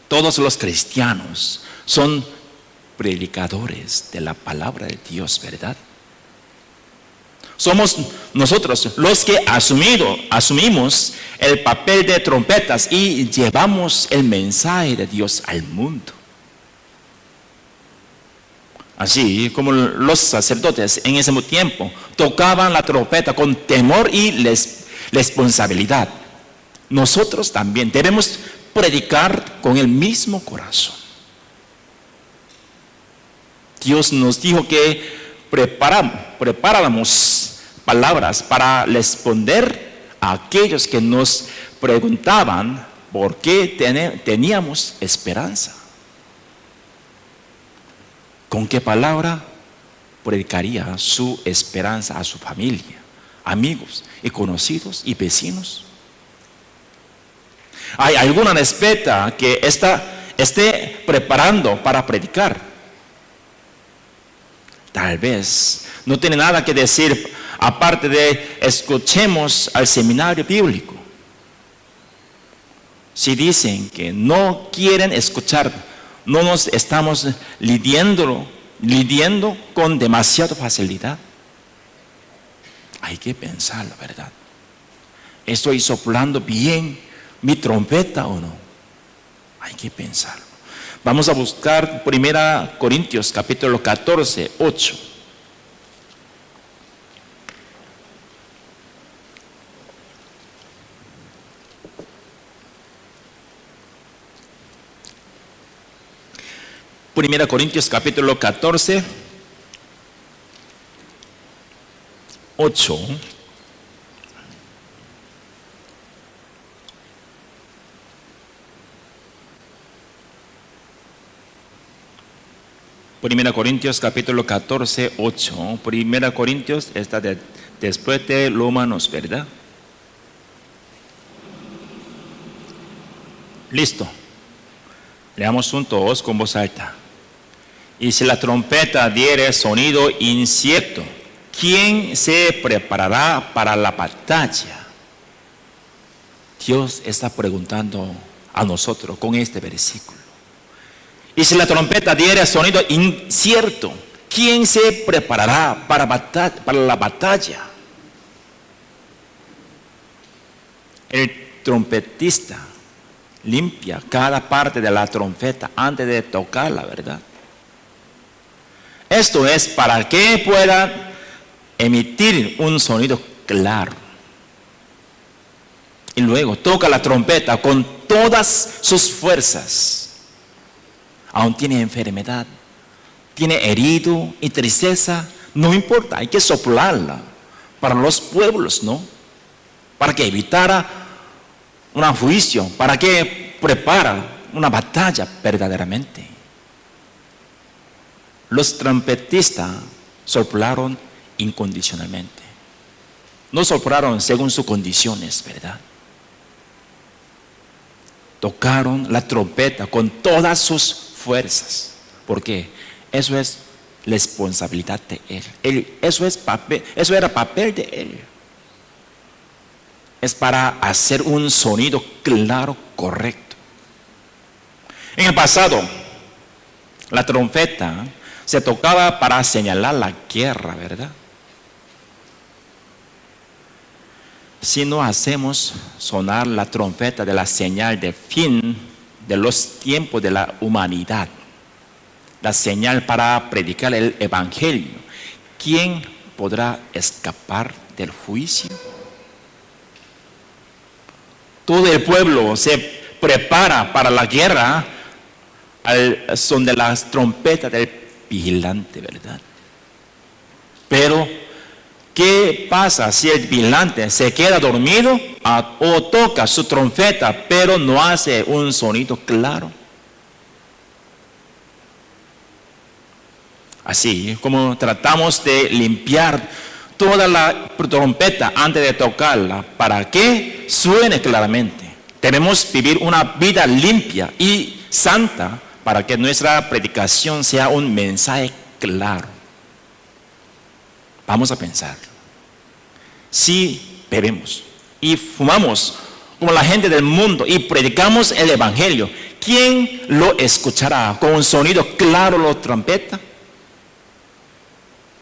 Todos los cristianos son predicadores de la palabra de Dios, ¿verdad? Somos nosotros los que asumimos el papel de trompetas y llevamos el mensaje de Dios al mundo. Así como los sacerdotes en ese tiempo tocaban la trompeta con temor y responsabilidad, nosotros también debemos predicar con el mismo corazón. Dios nos dijo que preparáramos palabras para responder a aquellos que nos preguntaban por qué teníamos esperanza. ¿Con qué palabra predicaría su esperanza a su familia, amigos y conocidos y vecinos? ¿Hay alguna respeta que esté preparando para predicar? Tal vez no tiene nada que decir aparte de escuchemos al seminario bíblico. Si dicen que no quieren escuchar, no nos estamos lidiando con demasiada facilidad. Hay que pensar la verdad. ¿Estoy soplando bien mi trompeta o no? Hay que pensarlo. Vamos a buscar 1 Corintios capítulo 14, 8. Primera Corintios capítulo 14, 8. Primera Corintios capítulo 14, 8. Primera Corintios está después de Romanos, ¿verdad? Listo. Leamos juntos con voz alta. Y si la trompeta diere sonido incierto, ¿quién se preparará para la batalla? Dios está preguntando a nosotros con este versículo. Y si la trompeta diere sonido incierto, ¿quién se preparará para la batalla? El trompetista limpia cada parte de la trompeta antes de tocarla, ¿verdad? Esto es para que pueda emitir un sonido claro. Y luego toca la trompeta con todas sus fuerzas. Aún tiene enfermedad, tiene herido y tristeza, no importa, hay que soplarla para los pueblos, ¿no? Para que evitara un juicio, para que prepara una batalla verdaderamente. Los trompetistas soplaron incondicionalmente. No soplaron según sus condiciones, ¿verdad? Tocaron la trompeta con todas sus fuerzas. Porque eso es responsabilidad de él. Eso era papel de él. Es para hacer un sonido claro, correcto. En el pasado, la trompeta se tocaba para señalar la guerra, ¿verdad? Si no hacemos sonar la trompeta de la señal de fin de los tiempos de la humanidad, la señal para predicar el evangelio, ¿quién podrá escapar del juicio? Todo el pueblo se prepara para la guerra al son de las trompetas del vigilante, ¿verdad? Pero ¿qué pasa si el vigilante se queda dormido o toca su trompeta pero no hace un sonido claro? Así como tratamos de limpiar toda la trompeta antes de tocarla para que suene claramente. Debemos vivir una vida limpia y santa para que nuestra predicación sea un mensaje claro. Vamos a pensar. Si bebemos y fumamos como la gente del mundo y predicamos el evangelio, ¿quién lo escuchará con un sonido claro la trompeta?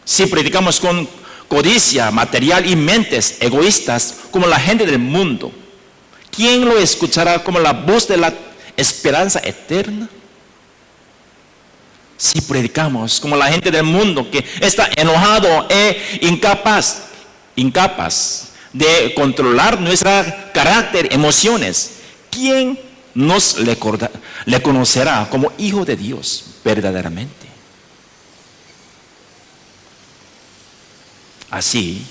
Si predicamos con codicia material y mentes egoístas como la gente del mundo, ¿quién lo escuchará como la voz de la esperanza eterna? Si predicamos como la gente del mundo que está enojado e incapaz de controlar nuestro carácter, emociones, ¿quién nos le conocerá como hijo de Dios verdaderamente? Así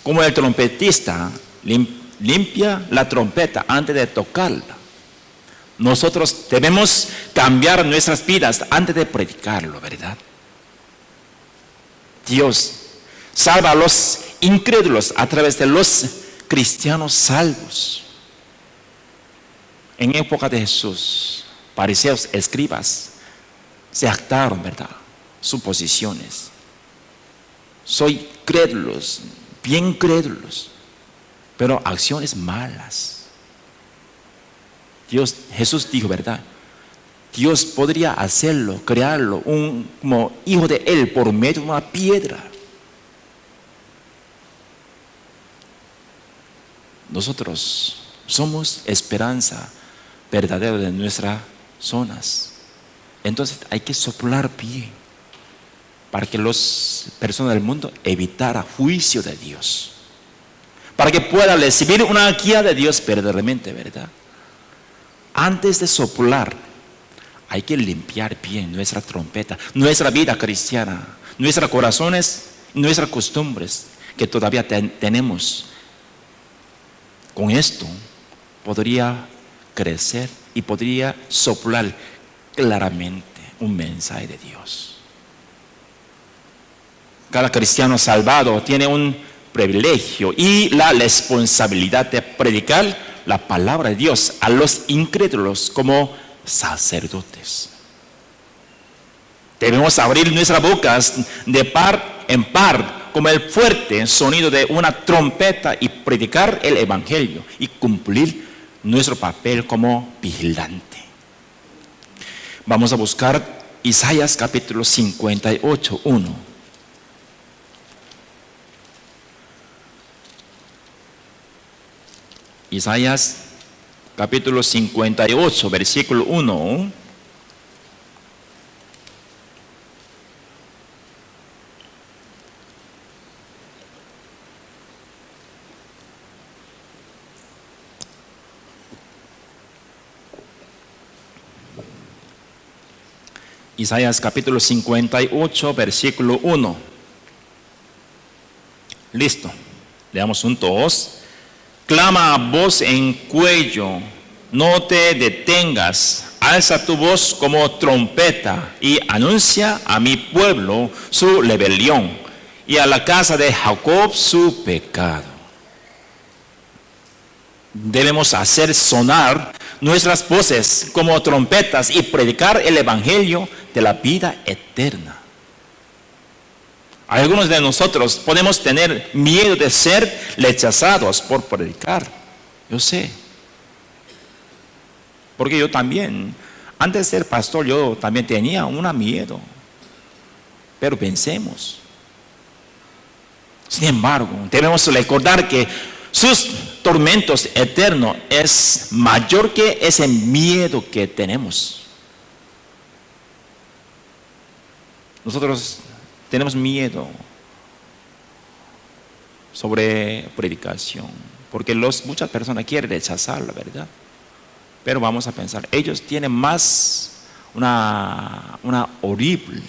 como el trompetista limpia la trompeta antes de tocarla, nosotros debemos cambiar nuestras vidas antes de predicarlo, ¿verdad? Dios salva a los incrédulos a través de los cristianos salvos. En época de Jesús, fariseos, escribas se jactaron, ¿verdad? Sus posiciones. Soy crédulos, bien crédulos, pero acciones malas. Jesús dijo, ¿verdad? Dios podría hacerlo, crearlo como hijo de él por medio de una piedra. Nosotros somos esperanza verdadera de nuestras zonas. Entonces hay que soplar bien para que las personas del mundo evitara juicio de Dios, para que pueda recibir una guía de Dios verdaderamente, ¿verdad? Antes de soplar, hay que limpiar bien nuestra trompeta, nuestra vida cristiana, nuestros corazones, nuestras costumbres que todavía tenemos. Con esto podría crecer y podría soplar claramente un mensaje de Dios. Cada cristiano salvado tiene un privilegio y la responsabilidad de predicar la palabra de Dios a los incrédulos como sacerdotes. Debemos abrir nuestras bocas de par en par como el fuerte sonido de una trompeta y predicar el evangelio y cumplir nuestro papel como vigilante. Vamos a buscar Isaías capítulo 58, 1. Isaías capítulo 58, versículo 1. Isaías capítulo 58, versículo 1. Listo. Leamos juntos. Clama a voz en cuello, no te detengas. Alza tu voz como trompeta y anuncia a mi pueblo su rebelión y a la casa de Jacob su pecado. Debemos hacer sonar nuestras voces como trompetas y predicar el evangelio de la vida eterna. Algunos de nosotros podemos tener miedo de ser rechazados por predicar. Yo sé. Porque yo también, antes de ser pastor, yo también tenía un miedo. Pero pensemos. Sin embargo, debemos recordar que sus tormentos eternos es mayor que ese miedo que tenemos. Nosotros tenemos miedo sobre predicación, porque muchas personas quieren rechazar la verdad. Pero vamos a pensar, ellos tienen más una horrible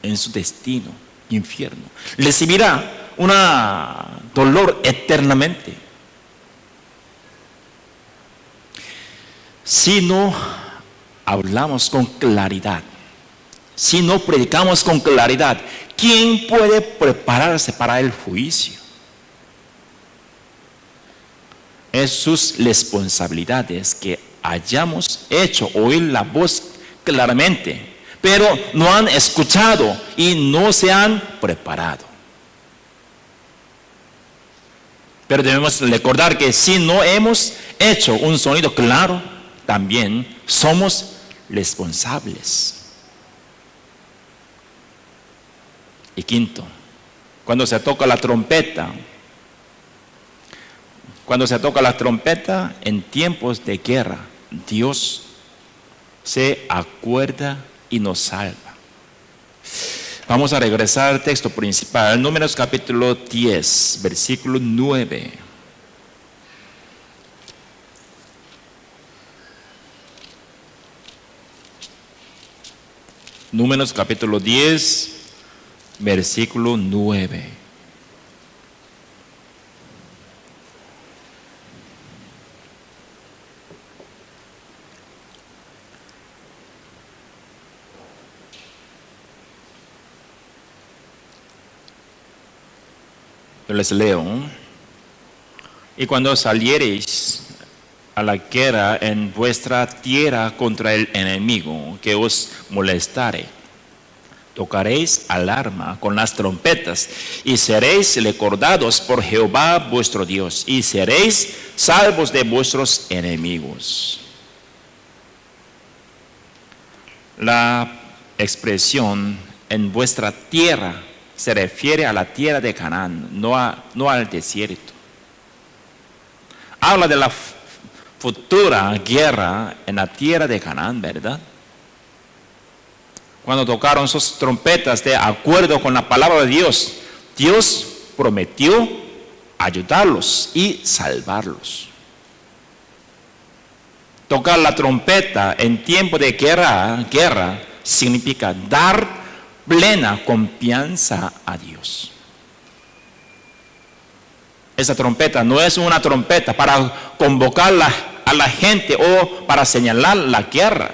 en su destino, infierno. Recibirá un dolor eternamente. Si no hablamos con claridad, si no predicamos con claridad, ¿quién puede prepararse para el juicio? Es sus responsabilidades que hayamos hecho oír la voz claramente, pero no han escuchado y no se han preparado. Pero debemos recordar que si no hemos hecho un sonido claro, también somos responsables. Y quinto, cuando se toca la trompeta en tiempos de guerra, Dios se acuerda y nos salva. Vamos a regresar al texto principal, Números capítulo 10, versículo 9. Números capítulo 10, versículo 9. Yo les leo. Y cuando saliereis a la guerra en vuestra tierra contra el enemigo que os molestare, tocaréis alarma con las trompetas y seréis recordados por Jehová vuestro Dios y seréis salvos de vuestros enemigos. La expresión en vuestra tierra se refiere a la tierra de Canaán, no al desierto. Habla de la futura guerra en la tierra de Canaán, ¿verdad? Cuando tocaron sus trompetas de acuerdo con la palabra de Dios, Dios prometió ayudarlos y salvarlos. Tocar la trompeta en tiempo de guerra significa dar plena confianza a Dios. Esa trompeta no es una trompeta para convocar a la gente o para señalar la guerra,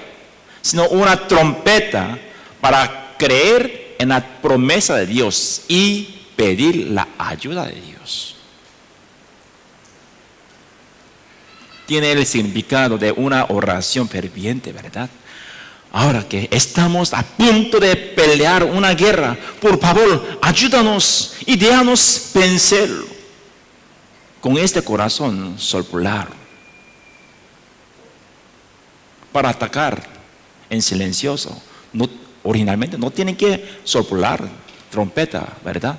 sino una trompeta para creer en la promesa de Dios y pedir la ayuda de Dios. Tiene el significado de una oración ferviente, ¿verdad? Ahora que estamos a punto de pelear una guerra, por favor, ayúdanos y déjanos vencerlo. Con este corazón solar para atacar en silencioso. Originalmente no tienen que soplar trompeta, ¿verdad?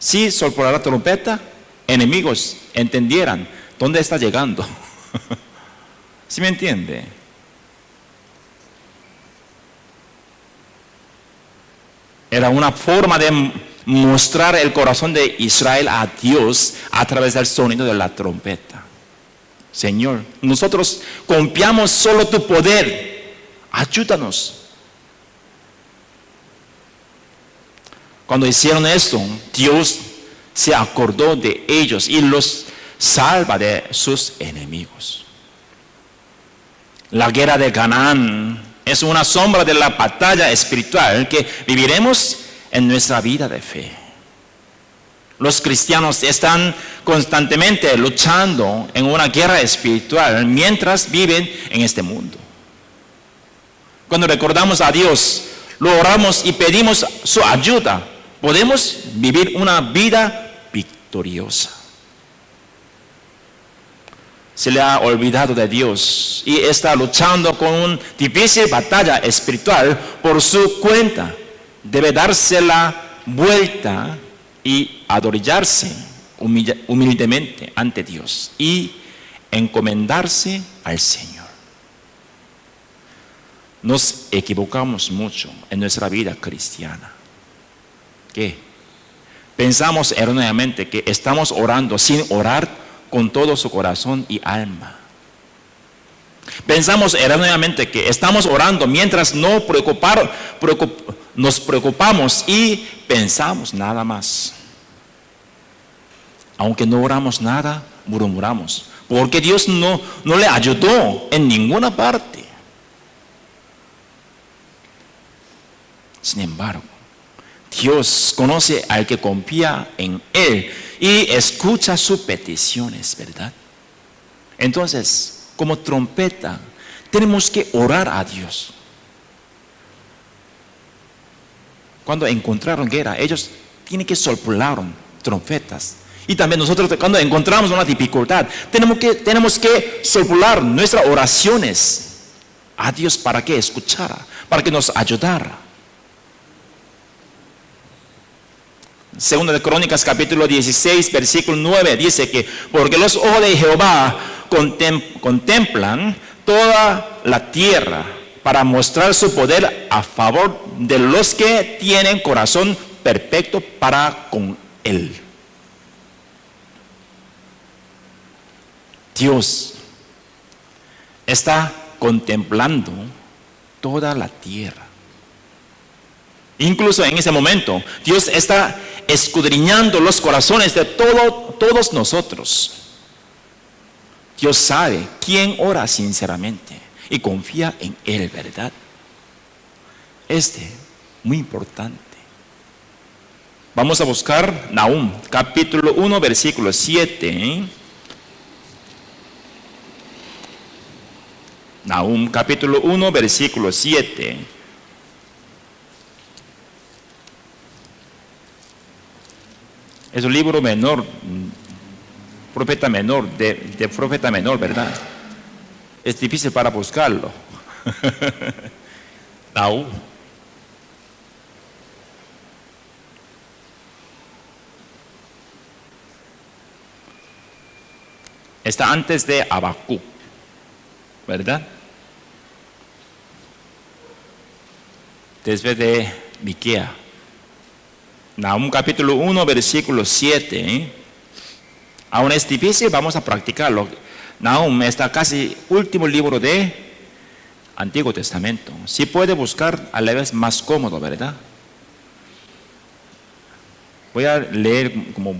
Si soplar la trompeta, enemigos entendieran dónde está llegando. ¿Sí me entiende? Era una forma de mostrar el corazón de Israel a Dios a través del sonido de la trompeta. Señor, nosotros confiamos solo tu poder. Ayúdanos. Cuando hicieron esto, Dios se acordó de ellos y los salva de sus enemigos. La guerra de Canaán es una sombra de la batalla espiritual que viviremos en nuestra vida de fe. Los cristianos están constantemente luchando en una guerra espiritual mientras viven en este mundo. Cuando recordamos a Dios, lo oramos y pedimos su ayuda, podemos vivir una vida victoriosa. Se le ha olvidado de Dios y está luchando con una difícil batalla espiritual por su cuenta. Debe darse la vuelta y arrodillarse humildemente ante Dios y encomendarse al Señor. Nos equivocamos mucho en nuestra vida cristiana. ¿Qué? Pensamos erróneamente que estamos orando sin orar con todo su corazón y alma. Pensamos erróneamente que estamos orando mientras nos preocupamos y pensamos nada más. Aunque no oramos nada, murmuramos, porque Dios no le ayudó en ninguna parte. Sin embargo, Dios conoce al que confía en Él y escucha sus peticiones, ¿verdad? Entonces, como trompeta, tenemos que orar a Dios. Cuando encontraron guerra, ellos tienen que soplar trompetas. Y también nosotros, cuando encontramos una dificultad, tenemos que soplar nuestras oraciones a Dios para que escuchara, para que nos ayudara. Segunda de Crónicas capítulo 16 versículo 9 dice que porque los ojos de Jehová contemplan toda la tierra para mostrar su poder a favor de los que tienen corazón perfecto para con Él. Dios está contemplando toda la tierra. Incluso en ese momento, Dios está escudriñando los corazones de todos nosotros. Dios sabe quién ora sinceramente y confía en Él, ¿verdad? Muy importante. Vamos a buscar Nahum, capítulo 1, versículo 7. Nahum, capítulo 1, versículo 7. Es un libro menor, profeta menor, de profeta menor, ¿verdad? Es difícil para buscarlo. Nahum. Está antes de Habacuc, ¿verdad? Después de Miquea. Nahum capítulo 1 versículo 7. Aún es difícil, vamos a practicarlo. Nahum está casi último libro de Antiguo Testamento. Si puede buscar a la vez más cómodo, ¿verdad? Voy a leer,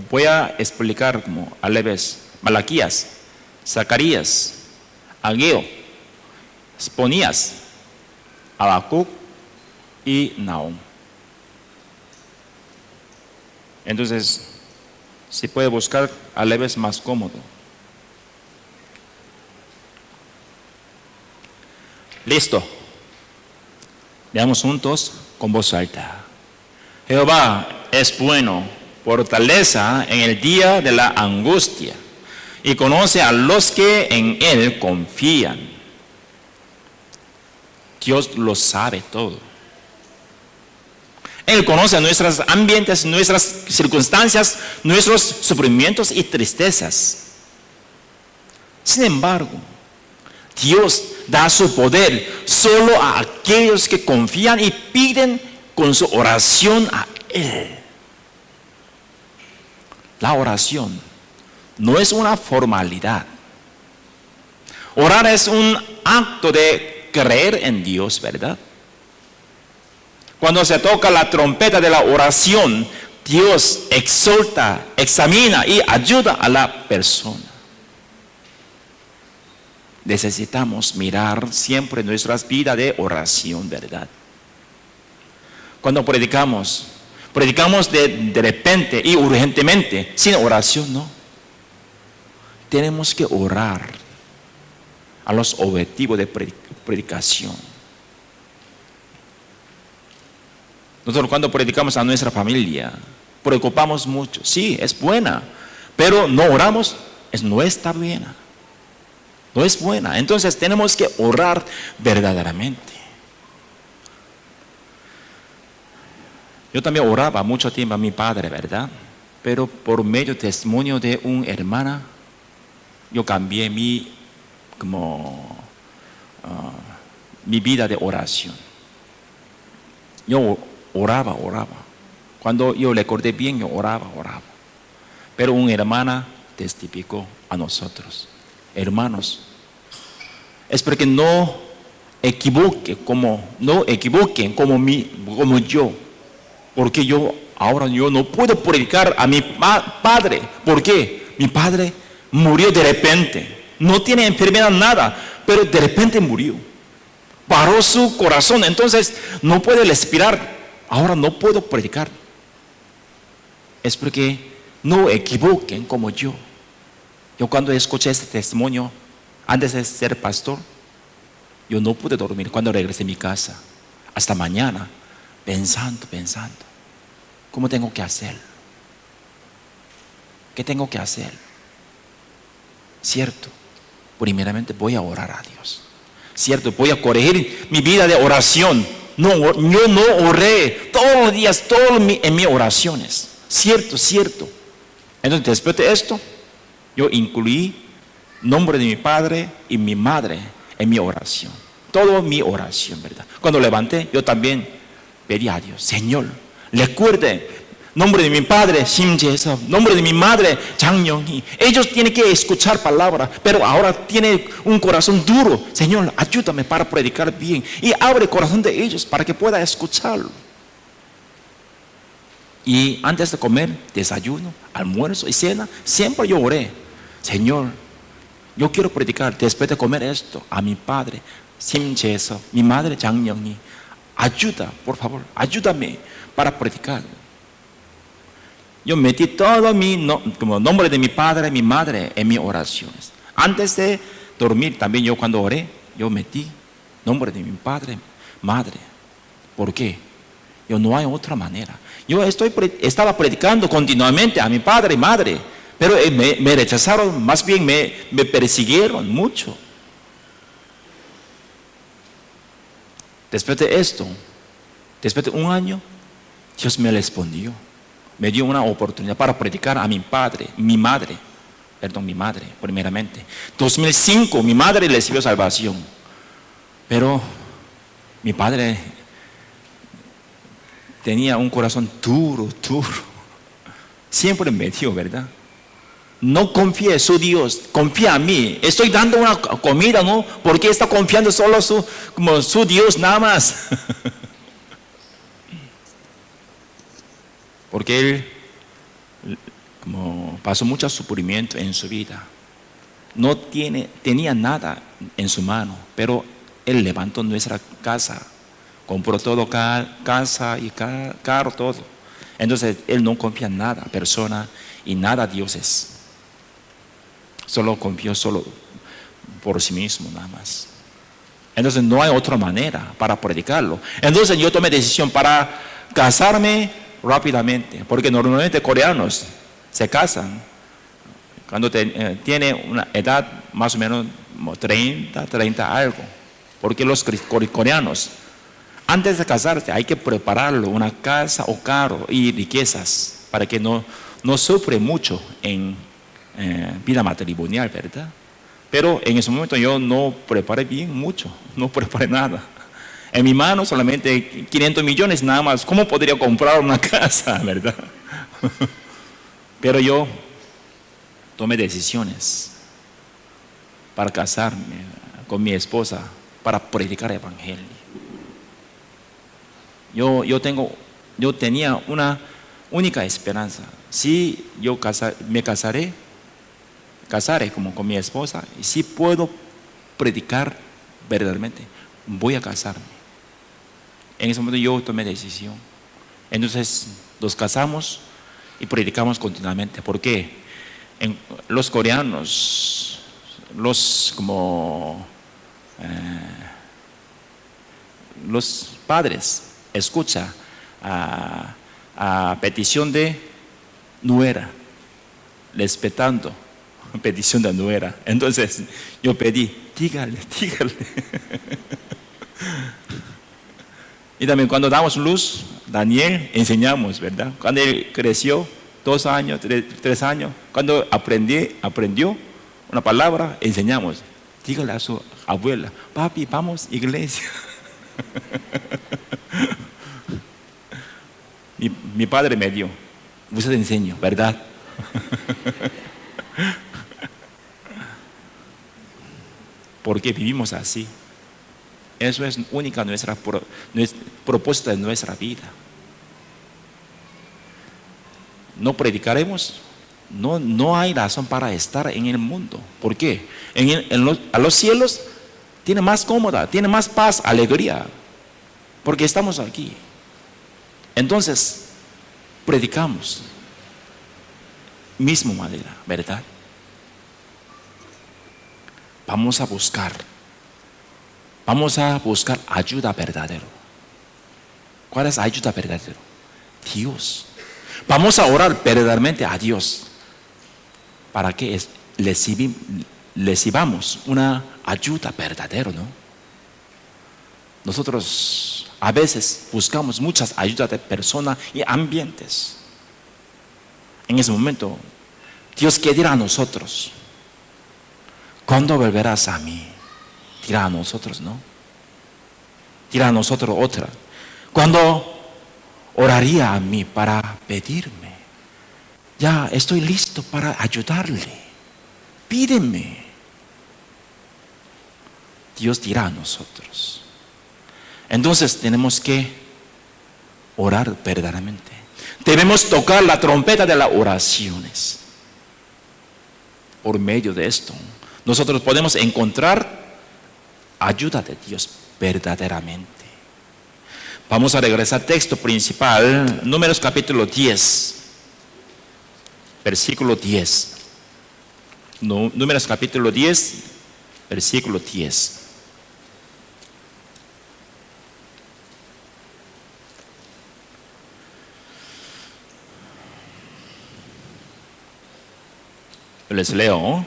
voy a explicar como a la vez. Malaquías, Zacarías, Ageo, Sponías, Habacuc y Nahum. Entonces, si puede buscar a la vez más cómodo. Listo. Veamos juntos con voz alta. Jehová es bueno, fortaleza en el día de la angustia, y conoce a los que en Él confían. Dios lo sabe todo. Él conoce nuestros ambientes, nuestras circunstancias, nuestros sufrimientos y tristezas. Sin embargo, Dios da su poder solo a aquellos que confían y piden con su oración a Él. La oración no es una formalidad. Orar es un acto de creer en Dios, ¿verdad? Cuando se toca la trompeta de la oración, Dios exhorta, examina y ayuda a la persona. Necesitamos mirar siempre nuestras vidas de oración, ¿verdad? Cuando predicamos de repente y urgentemente, sin oración no. Tenemos que orar a los objetivos de predicación. Nosotros cuando predicamos a nuestra familia, preocupamos mucho. Sí, es buena, pero no oramos, no está buena. No es buena. Entonces tenemos que orar verdaderamente. Yo también oraba mucho tiempo a mi padre, ¿verdad? Pero por medio del testimonio de una hermana, yo cambié mi vida de oración. Yo oraba. Cuando yo recordé bien, yo oraba. Pero una hermana testificó a nosotros: hermanos, es porque no equivoquen como yo, porque ahora yo no puedo predicar a mi padre. ¿Por qué? Mi padre murió de repente, no tiene enfermedad nada, pero de repente murió, paró su corazón, entonces no puede respirar, ahora no puedo predicar. Es porque no equivoquen como yo. Yo cuando escuché este testimonio, antes de ser pastor, yo no pude dormir cuando regresé a mi casa. Hasta mañana, pensando, ¿cómo tengo que hacer? ¿Qué tengo que hacer? Cierto, primeramente voy a orar a Dios. Cierto, voy a corregir mi vida de oración. Yo no oré todos los días, en mis oraciones. Cierto. Entonces, después de esto, yo incluí nombre de mi padre y mi madre en mi oración. Toda mi oración, ¿verdad? Cuando levanté, yo también pedí a Dios: Señor, recuerde nombre de mi padre, Sim Jae-seop, nombre de mi madre, Jang Young-hee. Ellos tienen que escuchar palabra, pero ahora tienen un corazón duro. Señor, ayúdame para predicar bien y abre el corazón de ellos para que pueda escucharlo. Y antes de comer, desayuno, almuerzo y cena, siempre yo oré: Señor, yo quiero predicar después de comer esto a mi padre, Sim Jae-seop, mi madre, Jang Young-hee. Ayuda, por favor, ayúdame para predicar. Yo metí todo como nombre de mi padre, mi madre en mis oraciones. Antes de dormir también, yo cuando oré, yo metí nombre de mi padre, madre. ¿Por qué? No hay otra manera. Yo estaba predicando continuamente a mi padre y madre, pero me rechazaron, más bien me persiguieron mucho. Después de esto, después de un año, Dios me respondió. Me dio una oportunidad para predicar a mi madre, primeramente. 2005, mi madre recibió salvación. Pero mi padre tenía un corazón duro. Siempre me dio, ¿verdad? No confíe en su Dios, confía en mí. Estoy dando una comida, ¿no? ¿Por qué está confiando solo como su Dios nada más? Porque él pasó mucho sufrimiento en su vida. No tenía nada en su mano, pero él levantó nuestra casa, compró todo, casa y carro, todo. Entonces él no confía en nada, persona y nada dioses. Solo confió por sí mismo nada más. Entonces no hay otra manera para predicarlo. Entonces yo tomé decisión para casarme rápidamente, porque normalmente coreanos se casan cuando tiene una edad más o menos 30 algo, porque los coreanos antes de casarse hay que prepararlo una casa o carro y riquezas para que no sufre mucho en vida matrimonial, ¿verdad? Pero en ese momento yo no preparé bien mucho, no preparé nada. En mi mano solamente 500 millones nada más. ¿Cómo podría comprar una casa, verdad? Pero yo tomé decisiones para casarme con mi esposa, para predicar el evangelio. Yo tenía una única esperanza. Si yo me casaré como con mi esposa, y si puedo predicar verdaderamente, voy a casarme. En ese momento yo tomé decisión. Entonces nos casamos y predicamos continuamente. ¿Por qué? Los coreanos, los padres escuchan a petición de nuera, respetando petición de nuera. Entonces yo pedí, dígale. Y también cuando damos luz, Daniel, enseñamos, ¿verdad? Cuando él creció, 2 años, 3 años, cuando aprendió una palabra, enseñamos. Dígale a su abuela, papi, vamos, iglesia. Mi padre me dio, usted enseñó, ¿verdad? Porque vivimos así. Eso es única nuestra propuesta de nuestra vida. No predicaremos, no hay razón para estar en el mundo. ¿Por qué? A los cielos tiene más cómoda, tiene más paz, alegría, porque estamos aquí. Entonces, predicamos, misma manera, ¿verdad? Vamos a buscar ayuda verdadera. ¿Cuál es ayuda verdadera? Dios. Vamos a orar verdaderamente a Dios para que recibamos una ayuda verdadera, ¿no? Nosotros a veces buscamos muchas ayudas de personas y ambientes. En ese momento, Dios quiere dirá a nosotros, ¿cuándo volverás a mí? Dirá a nosotros, ¿no? Dirá a nosotros otra. ¿Cuándo oraría a mí para pedirme? Ya estoy listo para ayudarle. Pídeme. Dios dirá a nosotros. Entonces tenemos que orar verdaderamente. Debemos tocar la trompeta de las oraciones. Por medio de esto, nosotros podemos encontrar ayuda de Dios verdaderamente. Vamos a regresar al texto principal, Números capítulo 10, versículo 10. Números capítulo 10, versículo 10. Les leo.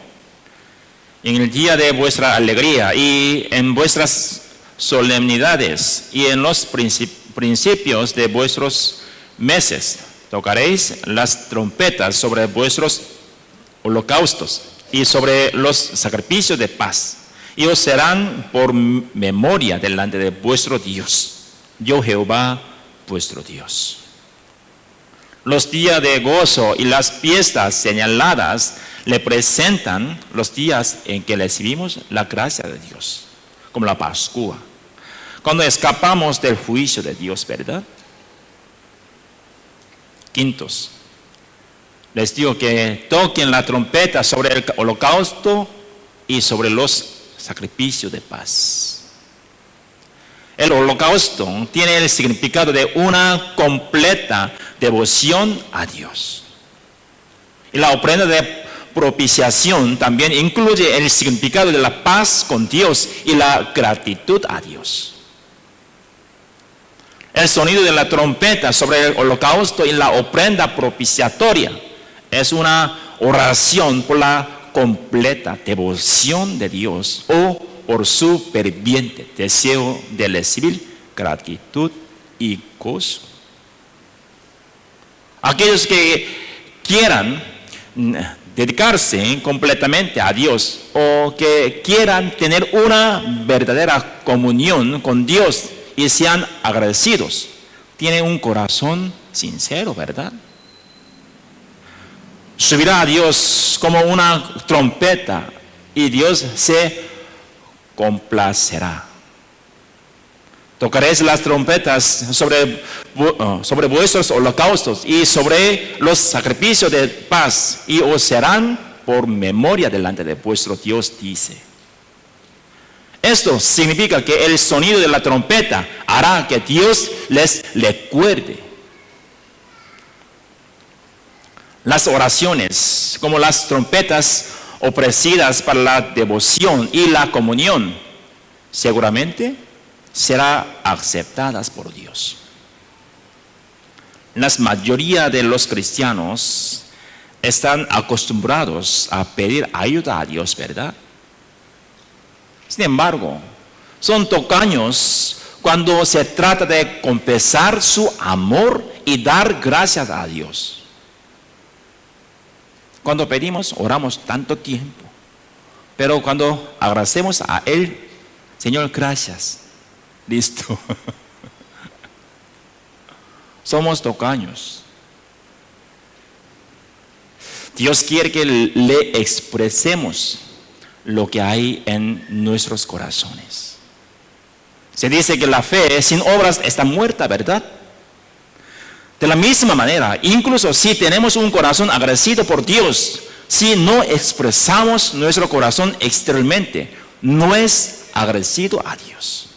En el día de vuestra alegría y en vuestras solemnidades y en los principios de vuestros meses tocaréis las trompetas sobre vuestros holocaustos y sobre los sacrificios de paz, y os serán por memoria delante de vuestro Dios. Yo Jehová vuestro Dios. Los días de gozo y las fiestas señaladas le presentan los días en que recibimos la gracia de Dios, como la Pascua, cuando escapamos del juicio de Dios, ¿verdad? Quintos, les digo que toquen la trompeta sobre el holocausto y sobre los sacrificios de paz. El holocausto tiene el significado de una completa devoción a Dios. Y la ofrenda de propiciación también incluye el significado de la paz con Dios y la gratitud a Dios. El sonido de la trompeta sobre el holocausto y la ofrenda propiciatoria es una oración por la completa devoción de Dios o por su ferviente deseo de recibir gratitud y gozo. Aquellos que quieran dedicarse completamente a Dios o que quieran tener una verdadera comunión con Dios y sean agradecidos, tienen un corazón sincero, ¿verdad? Subirá a Dios como una trompeta y Dios se complacerá. Tocaréis las trompetas sobre vuestros holocaustos y sobre los sacrificios de paz, y os serán por memoria delante de vuestro Dios, dice. Esto significa que el sonido de la trompeta hará que Dios les recuerde. Las oraciones, como las trompetas ofrecidas para la devoción y la comunión, seguramente serán aceptadas por Dios. La mayoría de los cristianos están acostumbrados a pedir ayuda a Dios, ¿verdad? Sin embargo, son tacaños cuando se trata de confesar su amor y dar gracias a Dios. Cuando pedimos, oramos tanto tiempo, pero cuando agradecemos a Él, Señor, gracias. Listo. Somos tacaños. Dios quiere que le expresemos lo que hay en nuestros corazones. Se dice que la fe sin obras está muerta, ¿verdad? De la misma manera, incluso si tenemos un corazón agradecido por Dios, si no expresamos nuestro corazón exteriormente, no es agradecido a Dios.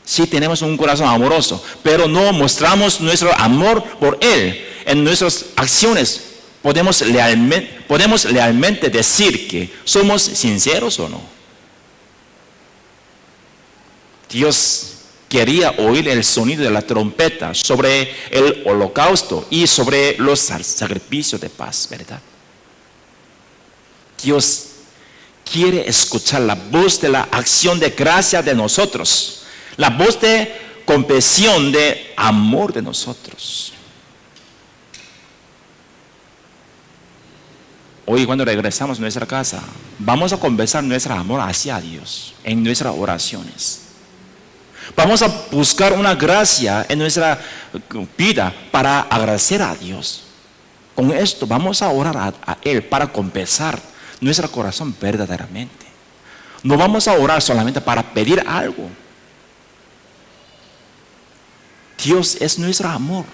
Si tenemos un corazón amoroso, pero no mostramos nuestro amor por Él en nuestras acciones, ¿podemos realmente decir que somos sinceros o no? Dios quería oír el sonido de la trompeta sobre el holocausto y sobre los sacrificios de paz, ¿verdad? Dios quiere escuchar la voz de la acción de gracia de nosotros, la voz de confesión de amor de nosotros. Hoy cuando regresamos a nuestra casa, vamos a confesar nuestro amor hacia Dios en nuestras oraciones. Vamos a buscar una gracia en nuestra vida para agradecer a Dios. Con esto vamos a orar a Él para confesar nuestro corazón verdaderamente. No vamos a orar solamente para pedir algo. Dios es nuestro amor.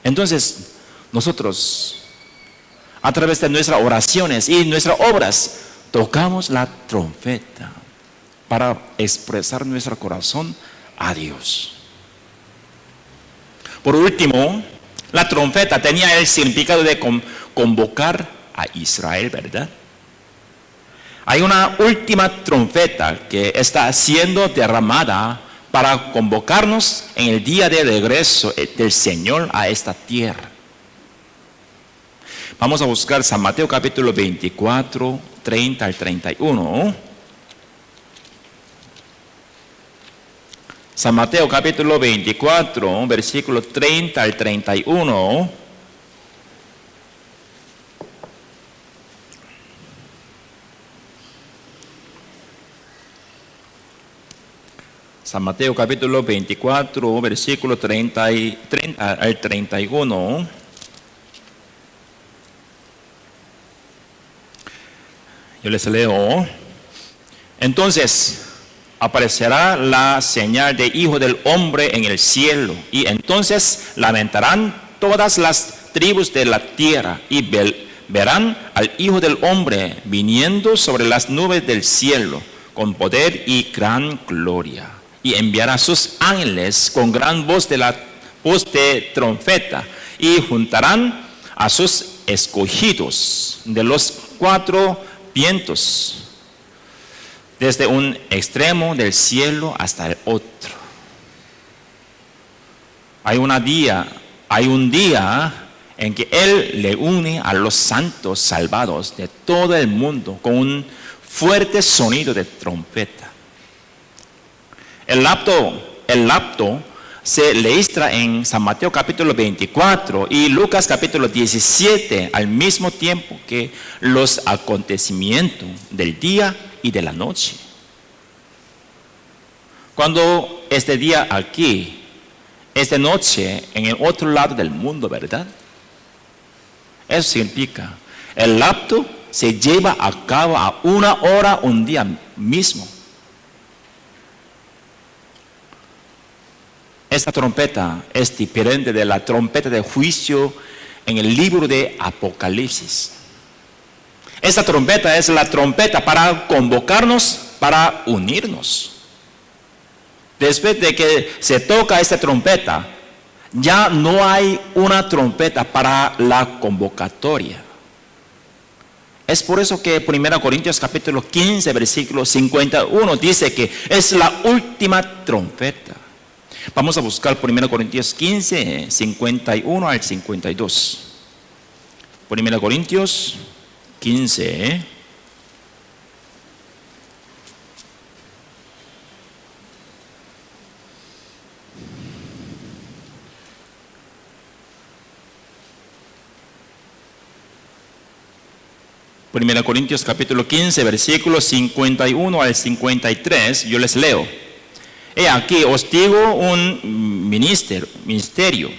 Entonces, nosotros, a través de nuestras oraciones y nuestras obras, tocamos la trompeta para expresar nuestro corazón a Dios. Por último, la trompeta tenía el significado de convocar a Israel, ¿verdad? Hay una última trompeta que está siendo derramada para convocarnos en el día de regreso del Señor a esta tierra. Vamos a buscar San Mateo capítulo 24, 30 al 31. San Mateo capítulo 24, versículo 30 al 31. San Mateo capítulo 24, versículo 30 al 31. Yo les leo. Entonces aparecerá la señal de Hijo del Hombre en el cielo, y entonces lamentarán todas las tribus de la tierra, y verán al Hijo del Hombre viniendo sobre las nubes del cielo con poder y gran gloria, y enviará a sus ángeles con gran voz de trompeta, y juntarán a sus escogidos de los cuatro vientos, desde un extremo del cielo hasta el otro. Hay un día en que Él le une a los santos salvados de todo el mundo con un fuerte sonido de trompeta. El rapto se registra en San Mateo capítulo 24 y Lucas capítulo 17, al mismo tiempo que los acontecimientos del día y de la noche. Cuando este día aquí, esta noche en el otro lado del mundo, ¿verdad? Eso significa, el rapto se lleva a cabo a una hora, un día mismo. Esta trompeta es diferente de la trompeta de juicio en el libro de Apocalipsis. Esta trompeta es la trompeta para convocarnos, para unirnos. Después de que se toca esta trompeta, ya no hay una trompeta para la convocatoria. Es por eso que 1 Corintios capítulo 15, versículo 51 dice que es la última trompeta. Vamos a buscar 1 Corintios 15, 51 al 52. 1 Corintios 15, 1 Corintios capítulo 15, versículos 51 al 53, yo les leo. He aquí, os digo un misterio.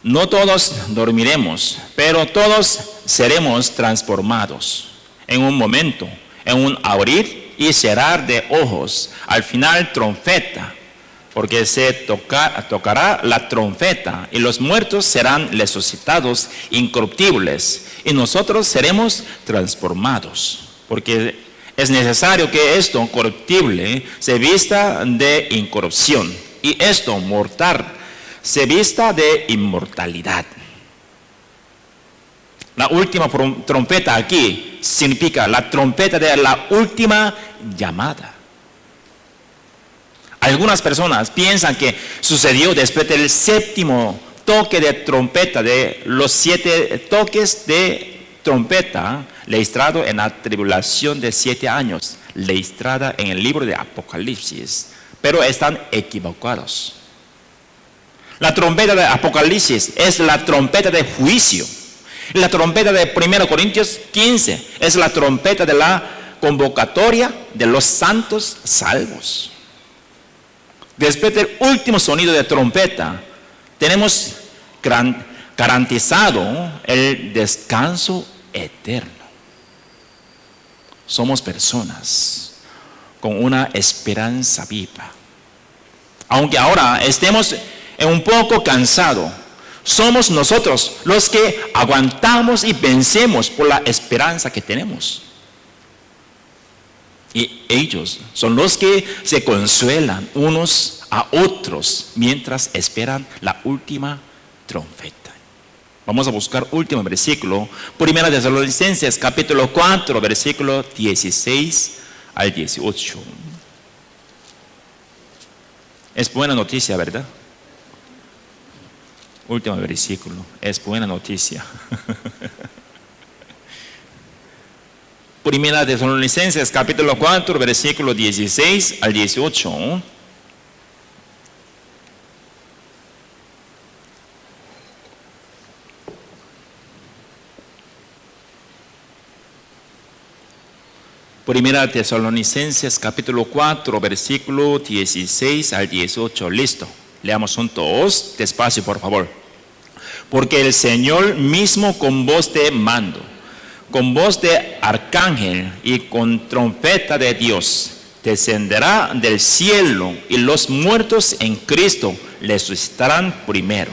No todos dormiremos, pero todos seremos transformados. En un momento, en un abrir y cerrar de ojos, al final trompeta, porque se tocará la trompeta y los muertos serán resucitados incorruptibles y nosotros seremos transformados, porque es necesario que esto corruptible se vista de incorrupción y esto mortal se vista de inmortalidad. La última trompeta aquí significa la trompeta de la última llamada. Algunas personas piensan que sucedió después del séptimo toque de trompeta, de los 7 toques de trompeta registrado en la tribulación de 7 años, registrada en el libro de Apocalipsis, pero están equivocados. La trompeta de Apocalipsis es la trompeta de juicio. La trompeta de 1 Corintios 15 es la trompeta de la convocatoria de los santos salvos. Después del último sonido de trompeta, tenemos garantizado el descanso eterno. Somos personas con una esperanza viva. Aunque ahora estemos un poco cansados, somos nosotros los que aguantamos y vencemos por la esperanza que tenemos. Y ellos son los que se consuelan unos a otros mientras esperan la última trompeta. Vamos a buscar último versículo, 1 Tesalonicenses capítulo 4, versículo 16 al 18. Es buena noticia, ¿verdad? Último versículo, es buena noticia. 1 Tesalonicenses capítulo 4, versículo 16 al 18. Primera Tesalonicenses capítulo 4, versículo 16 al 18. Listo. Leamos juntos, despacio por favor. Porque el Señor mismo con voz de mando, con voz de arcángel y con trompeta de Dios, descenderá del cielo y los muertos en Cristo resucitarán primero.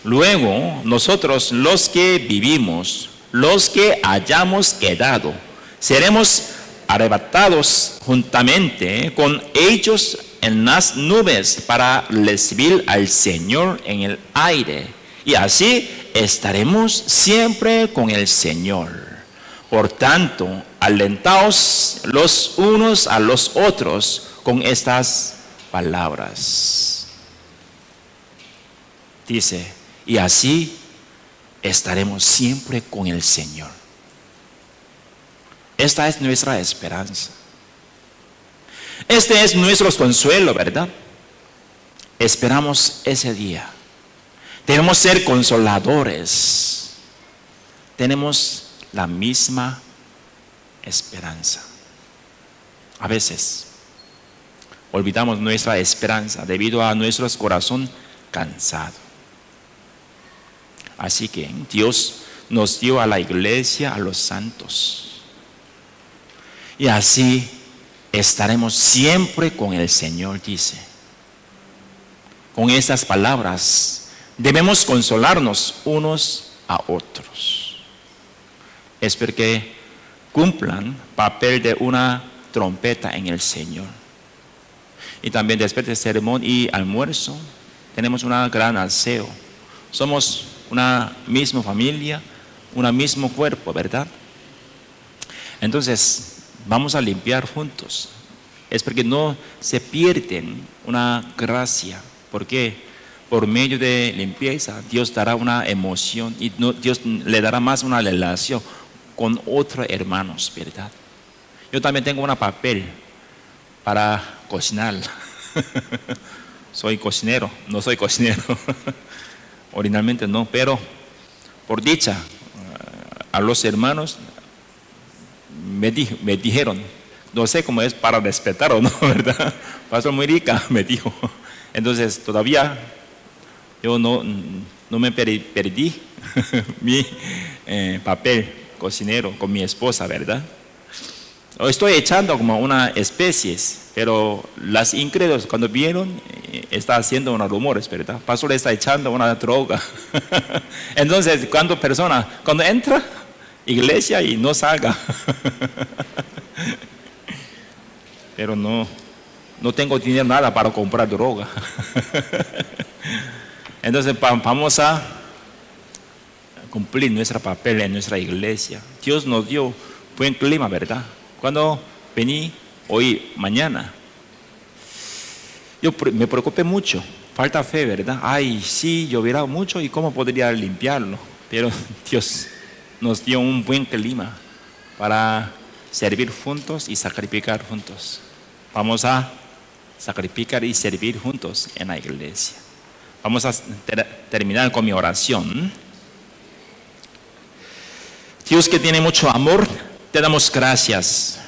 Luego nosotros los que vivimos, los que hayamos quedado, seremos arrebatados juntamente con ellos en las nubes para recibir al Señor en el aire. Y así estaremos siempre con el Señor. Por tanto, alentaos los unos a los otros con estas palabras. Dice, y así estaremos siempre con el Señor. Esta es nuestra esperanza. Este es nuestro consuelo, ¿verdad? esperamos ese día. Debemos ser consoladores. Tenemos la misma esperanza. A veces olvidamos nuestra esperanza debido a nuestro corazón cansado. Así que Dios nos dio a la iglesia, a los santos. Y así estaremos siempre con el Señor, dice. Con estas palabras debemos consolarnos unos a otros. Espero que cumplan papel de una trompeta en el Señor. Y también después del sermón y almuerzo tenemos un gran aseo. Somos una misma familia, un mismo cuerpo, ¿verdad? Entonces vamos a limpiar juntos. Es porque no se pierden una gracia, porque por medio de limpieza Dios dará una emoción y Dios le dará más una relación con otros hermanos, ¿verdad? Yo también tengo un papel para cocinar. Soy cocinero, no soy cocinero. Originalmente no, pero por dicha, a los hermanos me dijeron, no sé cómo es para respetar o no, ¿verdad? Pastor muy rica, me dijo. Entonces todavía yo no me perdí mi papel cocinero con mi esposa, ¿verdad? Estoy echando como una especie, pero las incrédulos cuando vieron está haciendo unos rumores, ¿verdad? Pastor está echando una droga. Entonces cuando entra iglesia y no salga. Pero no tengo dinero nada para comprar droga. Entonces vamos a cumplir nuestro papel en nuestra iglesia. Dios nos dio buen clima, ¿verdad? Cuando vení hoy, mañana, yo me preocupé mucho. Falta fe, ¿verdad? Ay, sí, lloverá mucho y cómo podría limpiarlo. Pero Dios nos dio un buen clima para servir juntos y sacrificar juntos. Vamos a sacrificar y servir juntos en la iglesia. Vamos a terminar con mi oración. Dios, que tiene mucho amor, te damos gracias.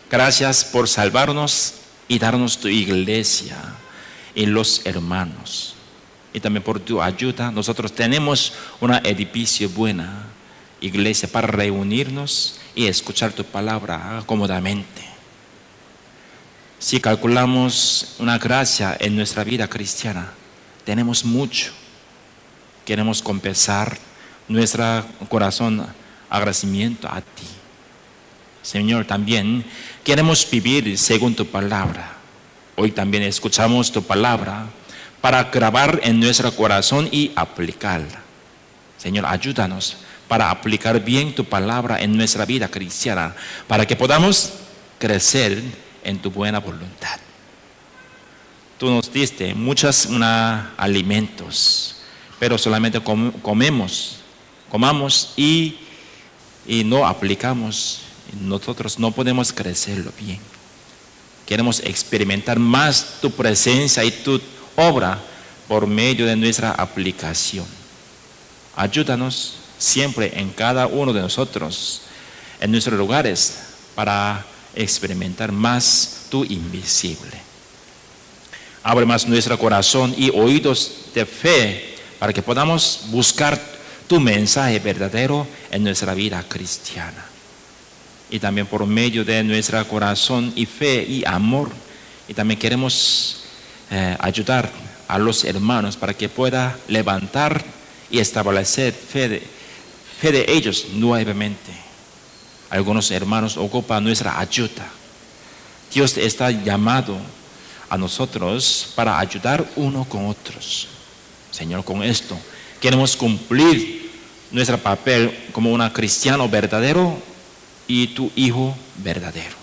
Gracias por salvarnos y darnos tu iglesia y los hermanos. Y también por tu ayuda. Nosotros tenemos una edificio buena, iglesia, para reunirnos y escuchar tu palabra cómodamente. Si calculamos una gracia en nuestra vida cristiana, tenemos mucho. Queremos confesar nuestro corazón agradecimiento a ti. Señor, también queremos vivir según tu palabra. Hoy también escuchamos tu palabra para grabar en nuestro corazón y aplicarla. Señor, ayúdanos para aplicar bien tu palabra en nuestra vida cristiana, para que podamos crecer en tu buena voluntad. Tú nos diste muchos alimentos, pero solamente comamos y no aplicamos. Nosotros no podemos crecerlo bien. Queremos experimentar más tu presencia y tu obra por medio de nuestra aplicación. Ayúdanos siempre en cada uno de nosotros, en nuestros lugares, para experimentar más tu invisible. Abre más nuestro corazón y oídos de fe para que podamos buscar tu mensaje verdadero en nuestra vida cristiana. Y también por medio de nuestro corazón y fe y amor. Y también queremos ayudar a los hermanos para que pueda levantar y establecer fe de ellos nuevamente. Algunos hermanos ocupan nuestra ayuda. Dios está llamado a nosotros para ayudar uno con otros. Señor, con esto queremos cumplir nuestro papel como un cristiano verdadero y tu hijo verdadero.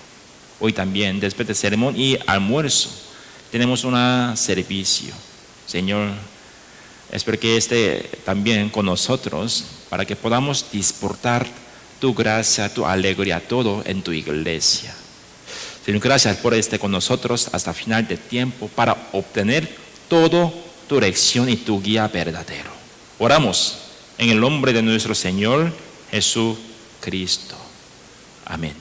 Hoy también, después del sermón y almuerzo, tenemos un servicio. Señor, espero que esté también con nosotros para que podamos disfrutar tu gracia, tu alegría, todo en tu iglesia. Señor, gracias por estar con nosotros hasta final de tiempo para obtener toda tu dirección y tu guía verdadero. Oramos en el nombre de nuestro Señor Jesucristo. Amén.